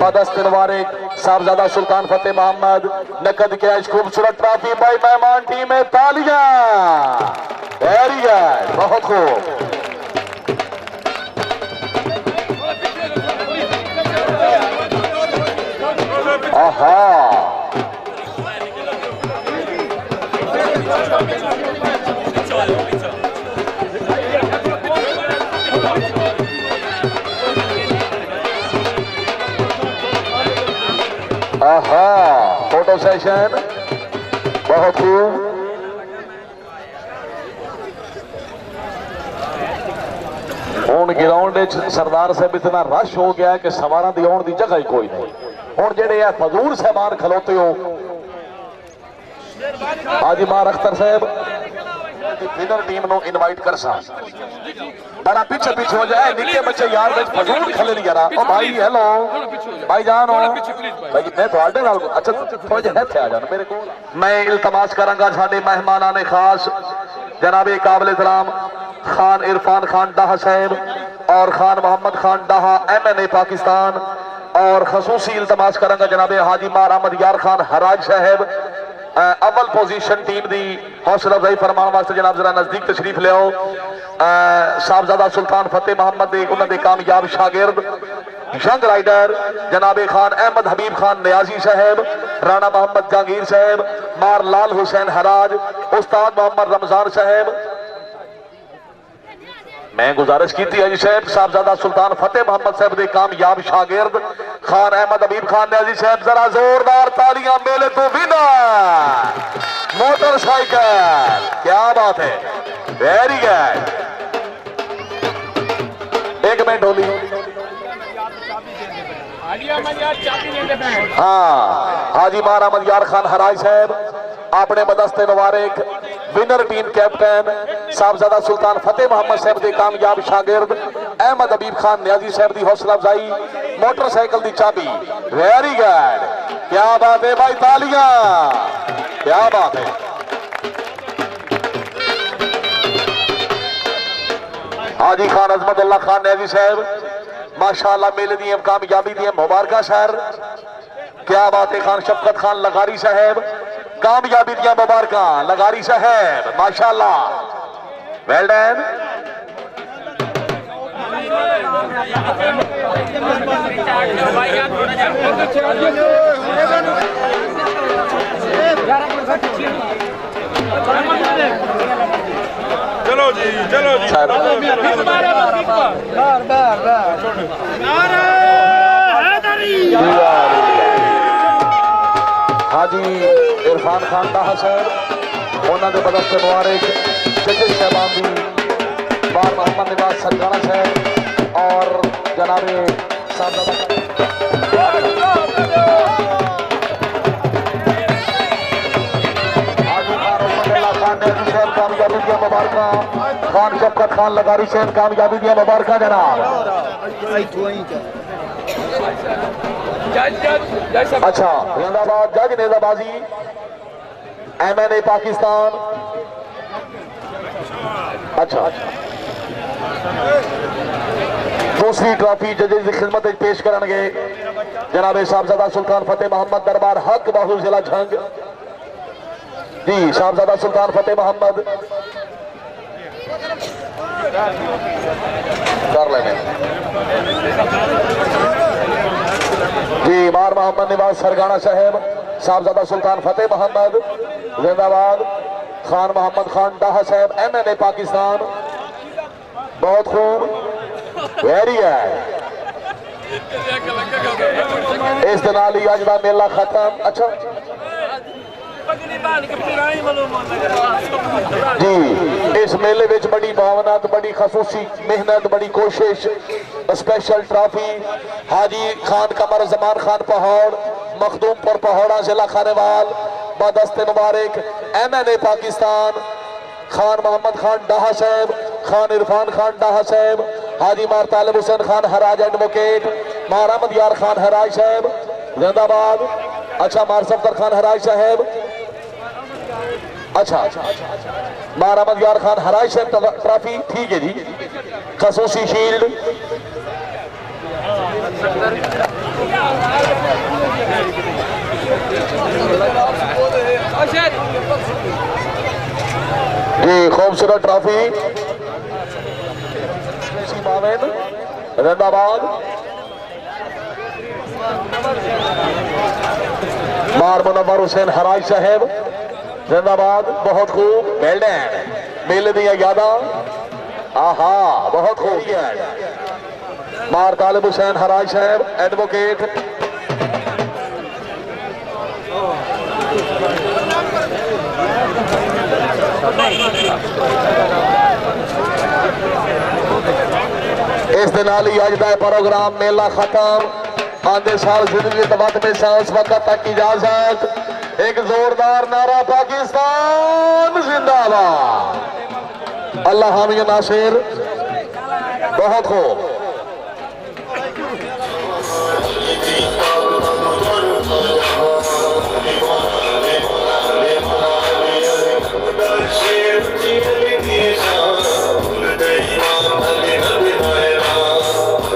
बदस्त मुबारक साहबजादा सुल्तान फतेह मोहम्मद नकद कैश खूबसूरत ट्रॉफी भाई मेहमान टीम में तालियां वेरी गुड बहुत खूब आहा आहा फोटो सेशन बहुत खूब हुण ग्राउंड सरदार साहब इतना रश हो गया कि सवारा दी आउण दी जगह ही कोई नहीं हुण जेडे फजूर साहबान खलोते हो हाजी मार अख्तर साहब विनर टीम नो इनवाइट कर सा बड़ा पीछे पीछे हो जाए निके बच्चे यार विच फजूल खले नहीं जरा ओ भाई हेलो भाई जान हो भाई मैं ਤੁਹਾਡੇ ਨਾਲ अच्छा थोड़े जे ਇੱਥੇ आ जाना मेरे को मैं इल्तमास करांगा ਸਾਡੇ ਮਹਿਮਾਨਾਂ ਨੇ खास जनाब काबिल इकराम खान इरफान खान डाहा साहब और खान मोहम्मद खान डाहा MNA पाकिस्तान और खसूसी इल्तमास करांगा जनाब हाजी मार अहमद यार खान हराज साहब अव्वल पोजीशन टीम दी हौसला अफजाई फरमान वास्ते जनाब जरा नजदीक तशरीफ ले आओ साहबजादा सुल्तान फतेह मोहम्मद उन्होंने कामयाब शागिर्द यंग राइडर जनाब खान अहमद हबीब खान नियाजी साहब राणा मोहम्मद जहांगीर साहब मार लाल हुसैन हराज उस्ताद मोहम्मद रमजान साहब मैं गुजारिश की थी अजी साहब साहबजादा सुल्तान फतेह मोहम्मद साहब के कामयाब शागिर्द खान अहमद हबीब खान नियाजी साहब जरा जोरदार तालियां मेले तो विनर मोटरसाइकिल क्या बात है वेरी गुड एक मिनट होली हाँ हाजी मार अहमद यार खान हराज साहब अपने बदस्ते मुबारक विनर टीम कैप्टन साहबजादा सुल्तान फतेह मोहम्मद साहब के कामयाब शागिर्द अहमद हबीब खान नियाजी साहब की हौसला अफजाई मोटरसाइकिल की चाबी वेरी गुड क्या बात है भाई तालियां क्या बात है हाजी खान अजमतुल्लाह खान नियाजी साहब माशाअल्लाह मेले दी कामयाबी दी मुबारक सर क्या बात है खान शफकत खान लगारी साहब कामयाबी दी मुबारक लगारी साहब माशाअल्लाह वेल डन चलो जी हाजी इरफान खान डाहा साहब उन्होंने बदस्ते मुबारक जजेस साहबान दी बार मोहम्मद निवाज सरगाना साहब और जनाबे कामयाबी दिया मुबारक खान शफकत खान लगारी साहब कामयाबी दिया मुबारक जनाब अच्छा जिंदाबाद जज नेजाबाजी MNA पाकिस्तान अच्छा दूसरी ट्रॉफी जजेस की खिदमत पेश करेंगे जनाब साहबजादा सुल्तान फतेह मोहम्मद दरबार हक बाहू जिला झंग जी साहबजादा सुल्तान फतेह मोहम्मद कर लेने जी मार मोहम्मद निवाज सरगाना साहब साहबजादा सुल्तान फतेह मोहम्मद जिंदाबाद खान मोहम्मद खान डाहा साहब MNA पाकिस्तान बहुत खूब वेरी है इस दिन ही अज का मेला खत्म अच्छा जी इस मेले में बड़ी भावनात बड़ी खसूसी मेहनत बड़ी कोशिश स्पेशल ट्रॉफी हाजी खान कमर जमान खान पहाड़ मखदूमपुर पहाड़ा जिला खानेवाल बदस्ते मुबारक MNA पाकिस्तान खान मोहम्मद खान डाहा साहब खान इरफान खान डाहा साहब हाजी मार तालिब हुसैन खान हराज एडवोकेट मार अहमद यार खान हराज साहब जिंदाबाद अच्छा मार सफदर खान हराज साहब अच्छा मार अहमद यार खान हराज साहब ट्रॉफी ठीक है जी खसूसी शील्ड जी खूबसूरत ट्रॉफी जिंदाबाद मार मुनव्वर हुसैन हराज साहब जिंदाबाद बहुत खूब वेल्डन मेले दिया यादा आहा बहुत खूब मार तालिब हुसैन हराज साहब एडवोकेट इस दिन ही अज का प्रोग्राम मेला खत्म आंदे साल जिंदगी तबद में उस वक्त तक इजाजत एक जोरदार नारा पाकिस्तान जिंदाबाद। अल्लाह हामिया नासिर बहुत खूब